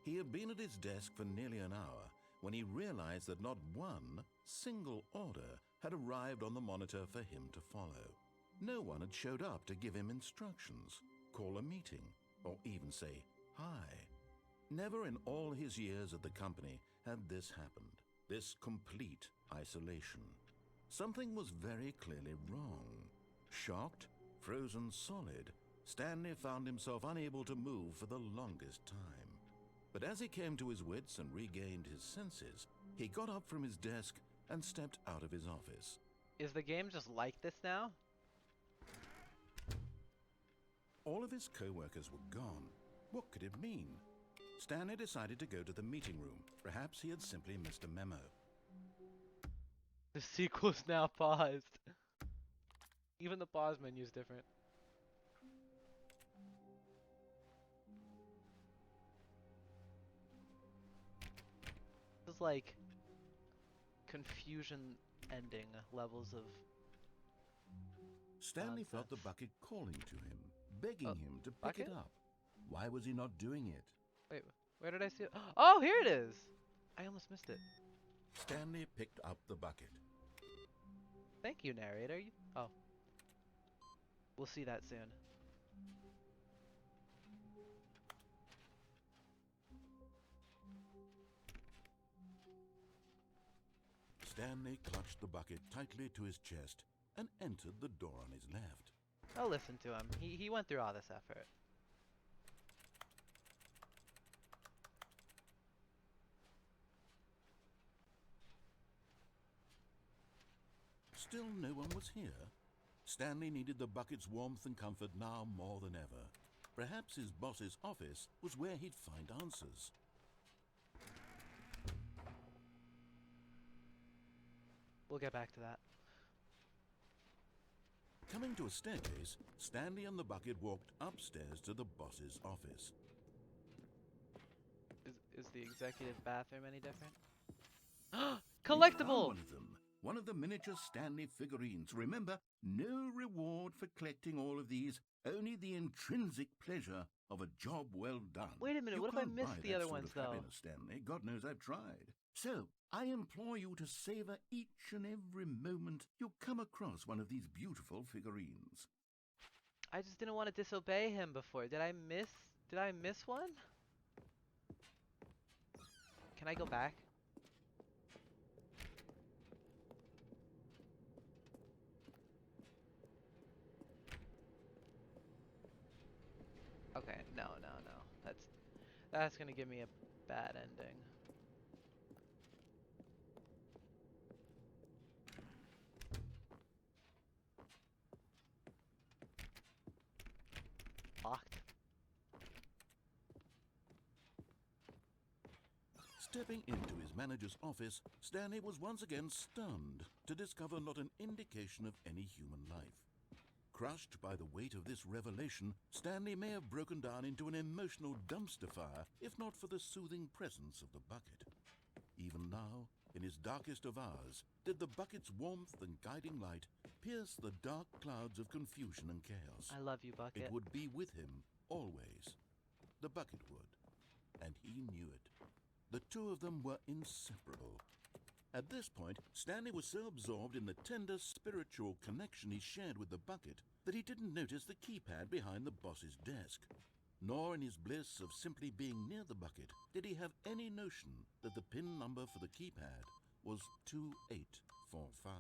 He had been at his desk for nearly an hour when he realized that not one single order had arrived on the monitor for him to follow. No one had showed up to give him instructions, call a meeting, or even say hi. Never in all his years at the company had this happened, this complete isolation. Something was very clearly wrong. Shocked, frozen solid, Stanley found himself unable to move for the longest time. But as he came to his wits and regained his senses, he got up from his desk and stepped out of his office. Is the game just like this now? All of his co-workers were gone. What could it mean? Stanley decided to go to the meeting room. Perhaps he had simply missed a memo. The sequel's now paused. Even the pause menu is different. This is like confusion ending levels of Stanley felt the nonsense. bucket calling to him, begging Oh, him to pick bucket? it up. Why was he not doing it? Wait, where did I see it? Oh, here it is! I almost missed it. Stanley picked up the bucket. Thank you, narrator. Oh. We'll see that soon. Stanley clutched the bucket tightly to his chest and entered the door on his left. I'll listen to him. He went through all this effort. Still no one was here. Stanley needed the bucket's warmth and comfort now more than ever. Perhaps his boss's office was where he'd find answers. We'll get back to that. Coming to a staircase, Stanley and the bucket walked upstairs to the boss's office. Is the executive bathroom any different? You Collectible! found one of the miniature Stanley figurines. Remember, no reward for collecting all of these, only the intrinsic pleasure of a job well done. Wait a minute, You what if I can't missed buy the that other sort ones, of though? happiness, Stanley. God knows I've tried. So, I implore you to savor each and every moment you come across one of these beautiful figurines. I just didn't want to disobey him before. Did I miss one? Can I go back? Okay, no. That's gonna give me a bad ending. Locked. Stepping into his manager's office, Stanley was once again stunned to discover not an indication of any human life. Crushed by the weight of this revelation, Stanley may have broken down into an emotional dumpster fire if not for the soothing presence of the bucket. Even now, in his darkest of hours, did the bucket's warmth and guiding light pierce the dark clouds of confusion and chaos. I love you, Bucket. It would be with him always. The bucket would. And he knew it. The two of them were inseparable. At this point, Stanley was so absorbed in the tender spiritual connection he shared with the bucket that he didn't notice the keypad behind the boss's desk. Nor in his bliss of simply being near the bucket did he have any notion that the PIN number for the keypad was 2845.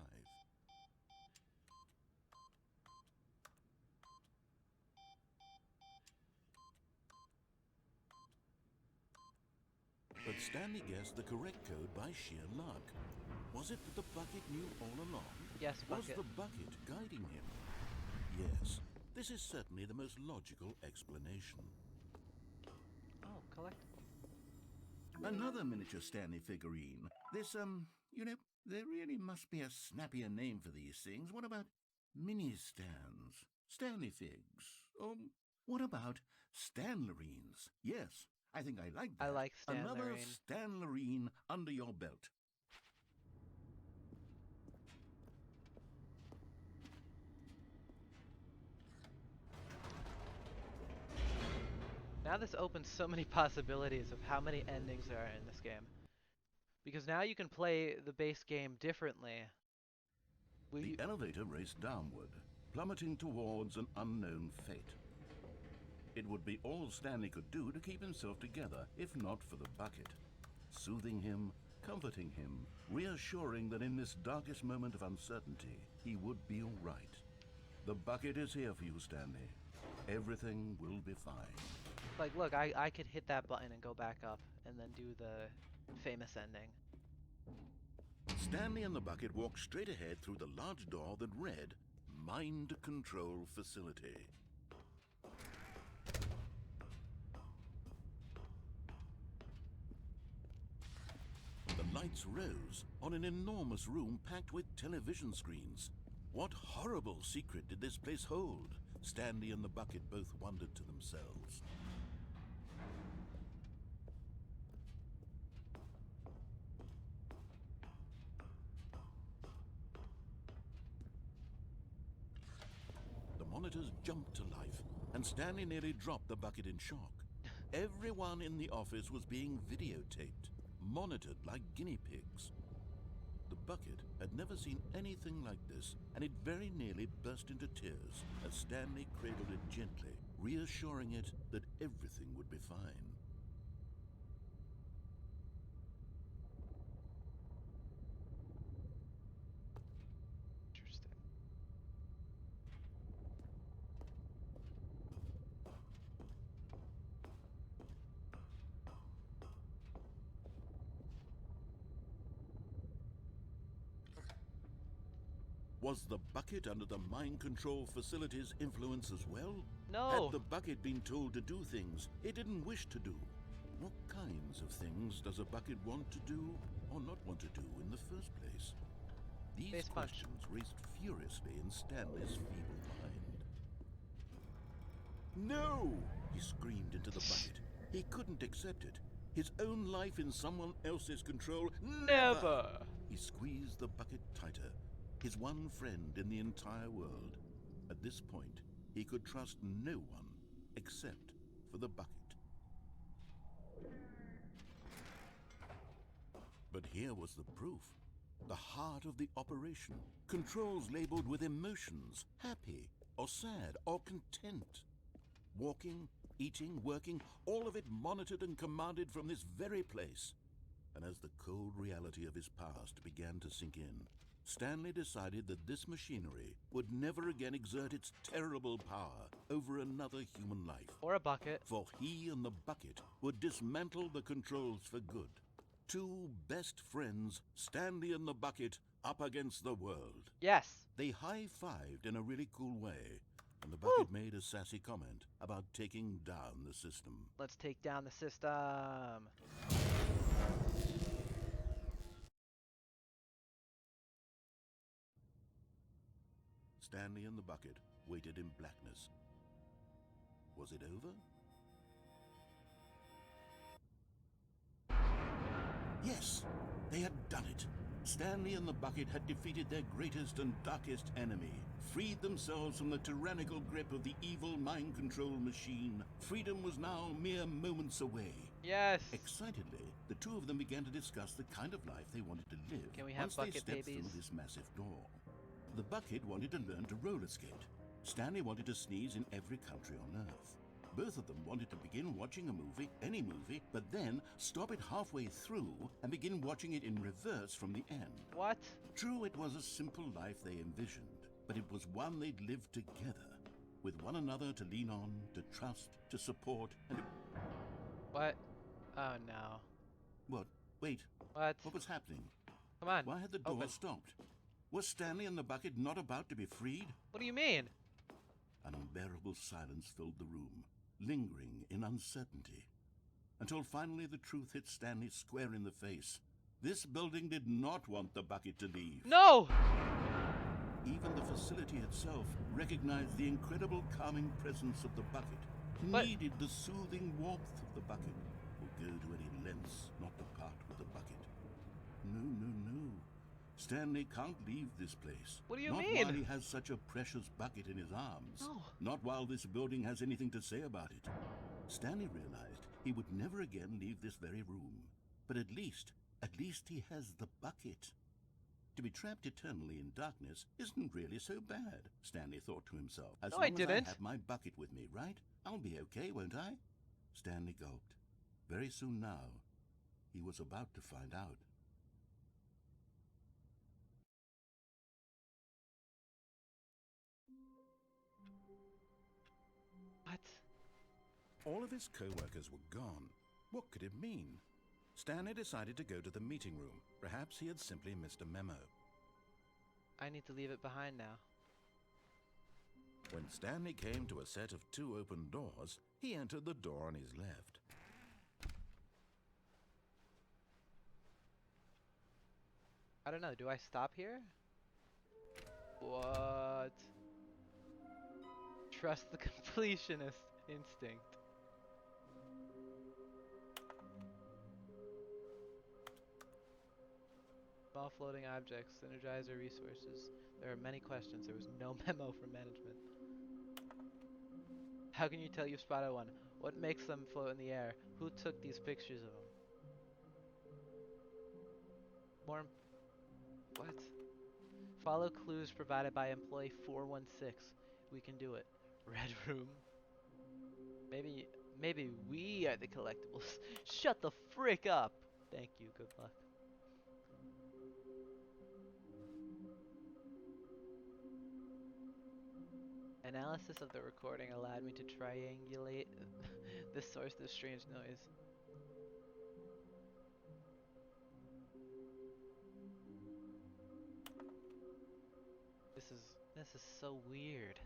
But Stanley guessed the correct code by sheer luck. Was it that the bucket knew all along? Yes, Was Bucket. the bucket guiding him? Yes, this is certainly the most logical explanation. Oh, collectible. Another miniature Stanley figurine. This, there really must be a snappier name for these things. What about mini-stands? Stanley figs? What about Stanlerines? Yes, I think I like that. I like Another Stanlerine. Stanlerine under your belt. Now this opens so many possibilities of how many endings there are in this game. Because now you can play the base game differently. The elevator raced downward, plummeting towards an unknown fate. It would be all Stanley could do to keep himself together, if not for the bucket. Soothing him, comforting him, reassuring that in this darkest moment of uncertainty, he would be all right. The bucket is here for you, Stanley. Everything will be fine. Like, look, I could hit that button and go back up and then do the famous ending. Stanley and the bucket walked straight ahead through the large door that read, Mind Control Facility. The lights rose on an enormous room packed with television screens. What horrible secret did this place hold? Stanley and the bucket both wondered to themselves. The monitors jumped to life, and Stanley nearly dropped the bucket in shock. Everyone in the office was being videotaped, monitored like guinea pigs. The bucket had never seen anything like this, and it very nearly burst into tears as Stanley cradled it gently, reassuring it that everything would be fine. Interesting. Was the bucket under the mind control facility's influence as well? No! Had the bucket been told to do things it didn't wish to do? What kinds of things does a bucket want to do or not want to do in the first place? These Face punch. questions raced furiously in Stanley's feeble mind. No! He screamed into the bucket. He couldn't accept it. His own life in someone else's control? Never! He squeezed the bucket tighter. His one friend in the entire world. At this point, he could trust no one except for the bucket. But here was the proof. The heart of the operation. Controls labeled with emotions, happy or sad or content. Walking, eating, working, all of it monitored and commanded from this very place. And as the cold reality of his past began to sink in, Stanley decided that this machinery would never again exert its terrible power over another human life. Or a bucket. For he and the bucket would dismantle the controls for good. Two best friends, Stanley and the bucket, up against the world. Yes! They high-fived in a really cool way, and the bucket made a sassy comment about taking down the system. Let's take down the system. Stanley and the bucket waited in blackness. Was it over? Yes, they had done it. Stanley and the bucket had defeated their greatest and darkest enemy, freed themselves from the tyrannical grip of the evil mind control machine. Freedom was now mere moments away. Yes. Excitedly, the two of them began to discuss the kind of life they wanted to live. Can we have once they bucket stepped babies? through this massive door. The bucket wanted to learn to roller skate. Stanley wanted to sneeze in every country on Earth. Both of them wanted to begin watching a movie, any movie, but then stop it halfway through and begin watching it in reverse from the end. What? True, it was a simple life they envisioned, but it was one they'd lived together, with one another to lean on, to trust, to support, and... What? Oh no. What? Wait. What? What was happening? Come on. Why had the door Open. stopped? Was Stanley and the bucket not about to be freed? What do you mean? An unbearable silence filled the room, lingering in uncertainty, until finally the truth hit Stanley square in the face. This building did not want the bucket to leave. No! Even the facility itself recognized the incredible calming presence of the bucket, But- needed the soothing warmth of the bucket, would go to any lengths not to part with the bucket. No, no, no. Stanley can't leave this place. What do you Not mean? while he has such a precious bucket in his arms. No. Not while this building has anything to say about it. Stanley realized he would never again leave this very room. But at least he has the bucket. To be trapped eternally in darkness isn't really so bad, Stanley thought to himself. As No, long I didn't. as I have my bucket with me, right? I'll be okay, won't I? Stanley gulped. Very soon now, he was about to find out. What? All of his co-workers were gone. What could it mean? Stanley decided to go to the meeting room. Perhaps he had simply missed a memo. I need to leave it behind now. When Stanley came to a set of 2 open doors, he entered the door on his left. I don't know. Do I stop here? What? Trust the completionist instinct. Small floating objects, synergizer resources. There are many questions. There was no memo from management. How can you tell you've spotted one? What makes them float in the air? Who took these pictures of them? What? Follow clues provided by employee 416. We can do it. Red room. Maybe we are the collectibles. Shut the frick up. Thank you. Good luck. Analysis of the recording allowed me to triangulate the source of strange noise. This is so weird.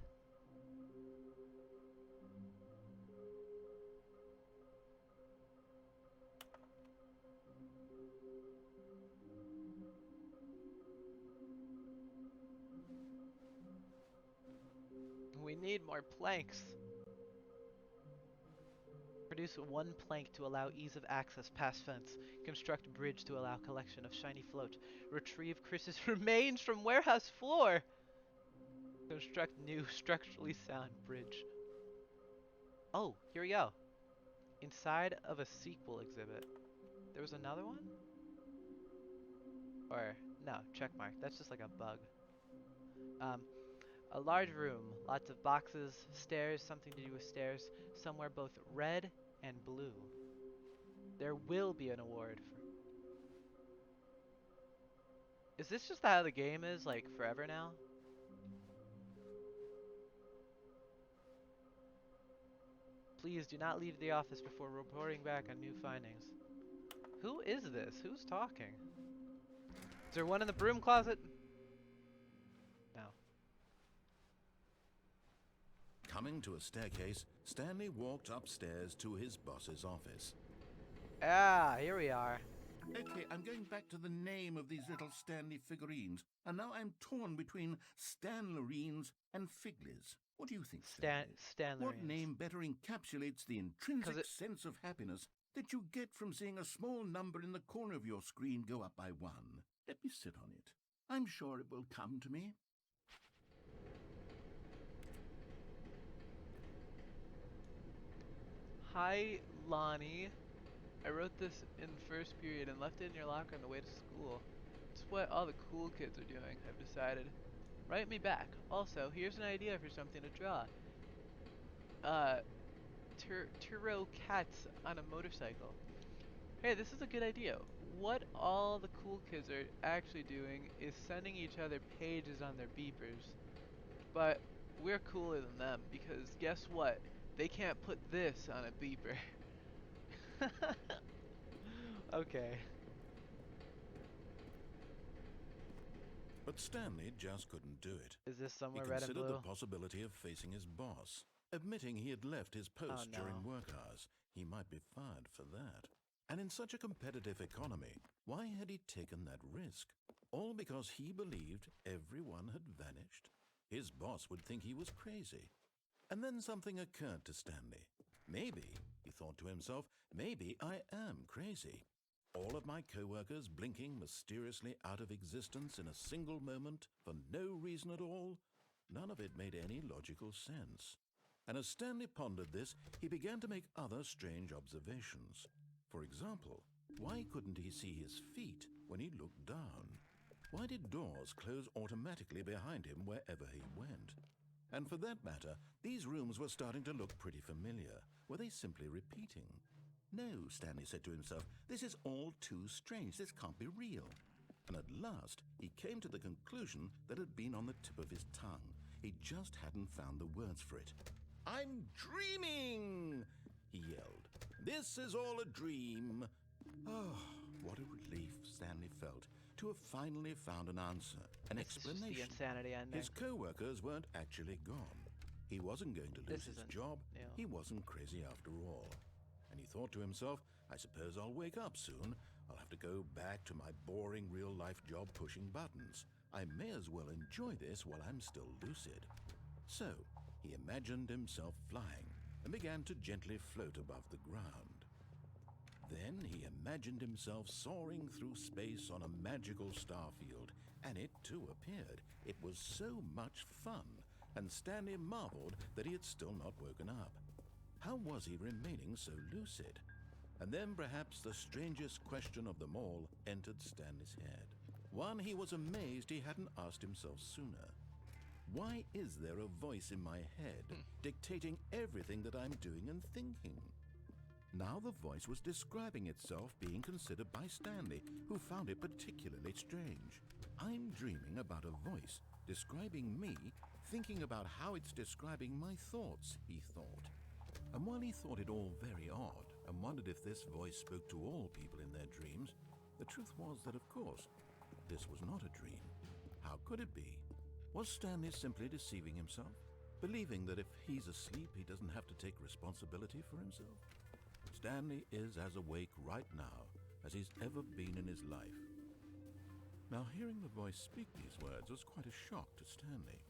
We need more planks. Produce 1 plank to allow ease of access past fence. Construct bridge to allow collection of shiny float. Retrieve Chris's remains from warehouse floor. Construct new structurally sound bridge. Oh, here we go. Inside of a sequel exhibit. There was another one? Or, no, check mark. That's just like a bug. A large room, lots of boxes, stairs, something to do with stairs, somewhere both red and blue. There will be an award for... Is this just how the game is, like, forever now? Please do not leave the office before reporting back on new findings. Who is this? Who's talking? Is there one in the broom closet? No. Coming to a staircase, Stanley walked upstairs to his boss's office. Ah, here we are. Okay, I'm going back to the name of these little Stanley figurines, and now I'm torn between Stanlerines and Figlies. What do you think, Stanley? What Stanlerines. name better encapsulates the 'Cause intrinsic it sense of happiness that you get from seeing a small number in the corner of your screen go up by 1? Let me sit on it. I'm sure it will come to me. Hi, Lonnie. I wrote this in first period and left it in your locker on the way to school. It's what all the cool kids are doing, I've decided. Write me back. Also, here's an idea for something to draw. Uh, Turo cats on a motorcycle. Hey, this is a good idea. What all the cool kids are actually doing is sending each other pages on their beepers. But we're cooler than them because guess what? They can't put this on a beeper. Okay. But Stanley just couldn't do it. Is this He somewhere red and considered the blue? possibility of facing his boss. Admitting he had left his Oh post during no. work hours, he might be fired for that. And in such a competitive economy, why had he taken that risk? All because he believed everyone had vanished? His boss would think he was crazy. And then something occurred to Stanley. Maybe, he thought to himself, maybe I am crazy. All of my co-workers blinking mysteriously out of existence in a single moment for no reason at all? None of it made any logical sense. And as Stanley pondered this, he began to make other strange observations. For example, why couldn't he see his feet when he looked down? Why did doors close automatically behind him wherever he went? And for that matter, these rooms were starting to look pretty familiar. Were they simply repeating? No, Stanley said to himself, this is all too strange. This can't be real. And at last, he came to the conclusion that had been on the tip of his tongue. He just hadn't found the words for it. I'm dreaming, he yelled. This is all a dream. Oh, what a relief Stanley felt to have finally found an answer, an This is just the explanation. insanity ending. His co-workers weren't actually gone. He wasn't going to lose This his isn't, job. you know. He wasn't crazy after all. And he thought to himself, I suppose I'll wake up soon. I'll have to go back to my boring real-life job pushing buttons. I may as well enjoy this while I'm still lucid. So, he imagined himself flying and began to gently float above the ground. Then he imagined himself soaring through space on a magical starfield, and it too appeared. It was so much fun, and Stanley marveled that he had still not woken up. How was he remaining so lucid? And then perhaps the strangest question of them all entered Stanley's head. One he was amazed he hadn't asked himself sooner. Why is there a voice in my head dictating everything that I'm doing and thinking? Now the voice was describing itself being considered by Stanley, who found it particularly strange. I'm dreaming about a voice describing me, thinking about how it's describing my thoughts, he thought. And while he thought it all very odd and wondered if this voice spoke to all people in their dreams, the truth was that, of course, this was not a dream. How could it be? Was Stanley simply deceiving himself, believing that if he's asleep, he doesn't have to take responsibility for himself? Stanley is as awake right now as he's ever been in his life. Now, hearing the voice speak these words was quite a shock to Stanley.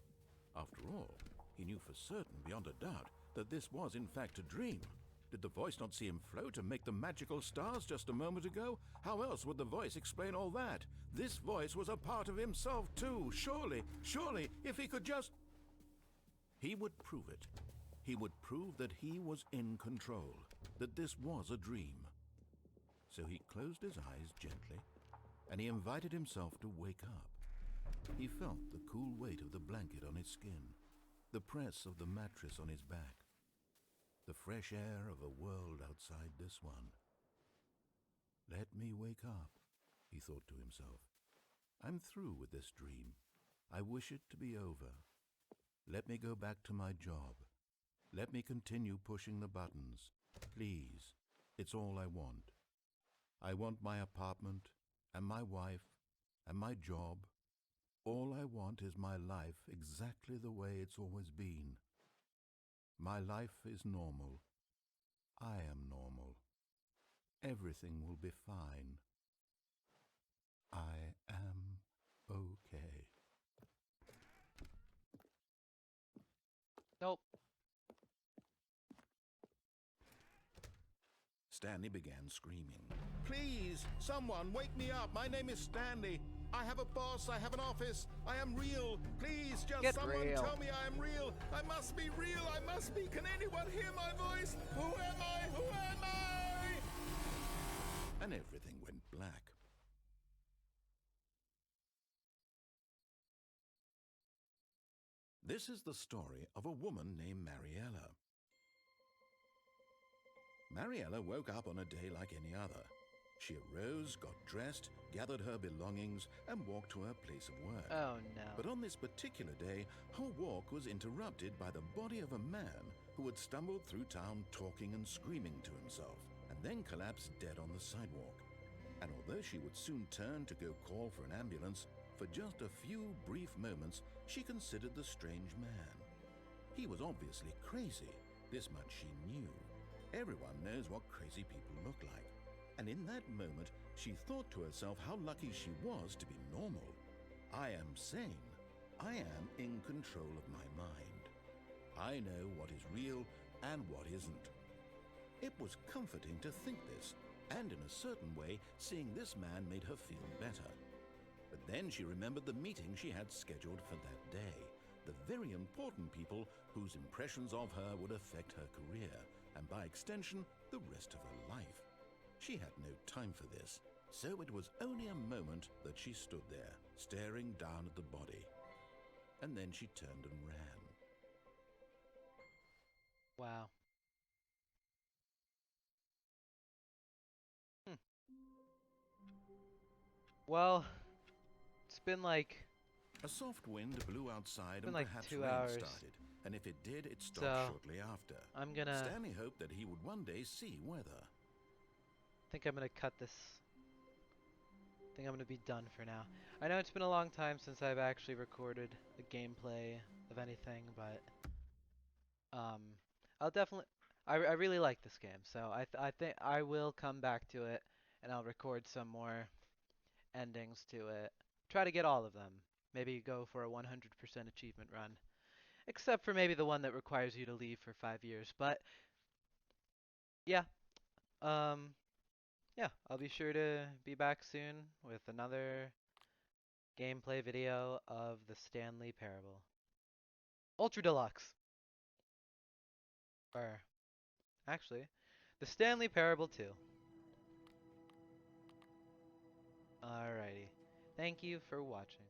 After all, he knew for certain, beyond a doubt, that this was in fact a dream. Did the voice not see him float and make the magical stars just a moment ago? How else would the voice explain all that? This voice was a part of himself too. Surely, if he could just... He would prove it. He would prove that he was in control, that this was a dream. So he closed his eyes gently, and he invited himself to wake up. He felt the cool weight of the blanket on his skin, the press of the mattress on his back, the fresh air of a world outside this one. Let me wake up, he thought to himself. I'm through with this dream. I wish it to be over. Let me go back to my job. Let me continue pushing the buttons. Please, it's all I want. I want my apartment and my wife and my job. All I want is my life exactly the way it's always been. My life is normal. I am normal. Everything will be fine. I am okay. Nope. Stanley began screaming. Please, someone, wake me up. My name is Stanley. I have a boss. I have an office. I am real. Please, just Get someone real. tell me I am real. I must be real. I must be. Can anyone hear my voice? Who am I? Who am I? And everything went black. This is the story of a woman named Mariella. Mariella woke up on a day like any other. She arose, got dressed, gathered her belongings, and walked to her place of work. Oh no. But on this particular day, her walk was interrupted by the body of a man who had stumbled through town talking and screaming to himself, and then collapsed dead on the sidewalk. And although she would soon turn to go call for an ambulance, for just a few brief moments she considered the strange man. He was obviously crazy, this much she knew. Everyone knows what crazy people look like. And in that moment, she thought to herself how lucky she was to be normal. I am sane. I am in control of my mind. I know what is real and what isn't. It was comforting to think this, and in a certain way, seeing this man made her feel better. But then she remembered the meeting she had scheduled for that day, the very important people whose impressions of her would affect her career, and by extension, the rest of her life. She had no time for this, so it was only a moment that she stood there, staring down at the body. And then she turned and ran. Wow. Hmm. Well, it's been like A soft wind blew outside and like perhaps 2 rain hours. started, and if it did, it stopped So, shortly after. I'm gonna Stanley hoped that he would one day see weather. think I'm gonna cut this. I think I'm gonna be done for now. I know it's been a long time since I've actually recorded a gameplay of anything, but um, I'll definitely. I really like this game, so I think I will come back to it, and I'll record some more endings to it. Try to get all of them. Maybe go for a 100% achievement run, except for maybe the one that requires you to leave for 5 years. But yeah, um, yeah, I'll be sure to be back soon with another gameplay video of the Stanley Parable. Ultra Deluxe. Or, actually, the Stanley Parable 2. Alrighty. Thank you for watching.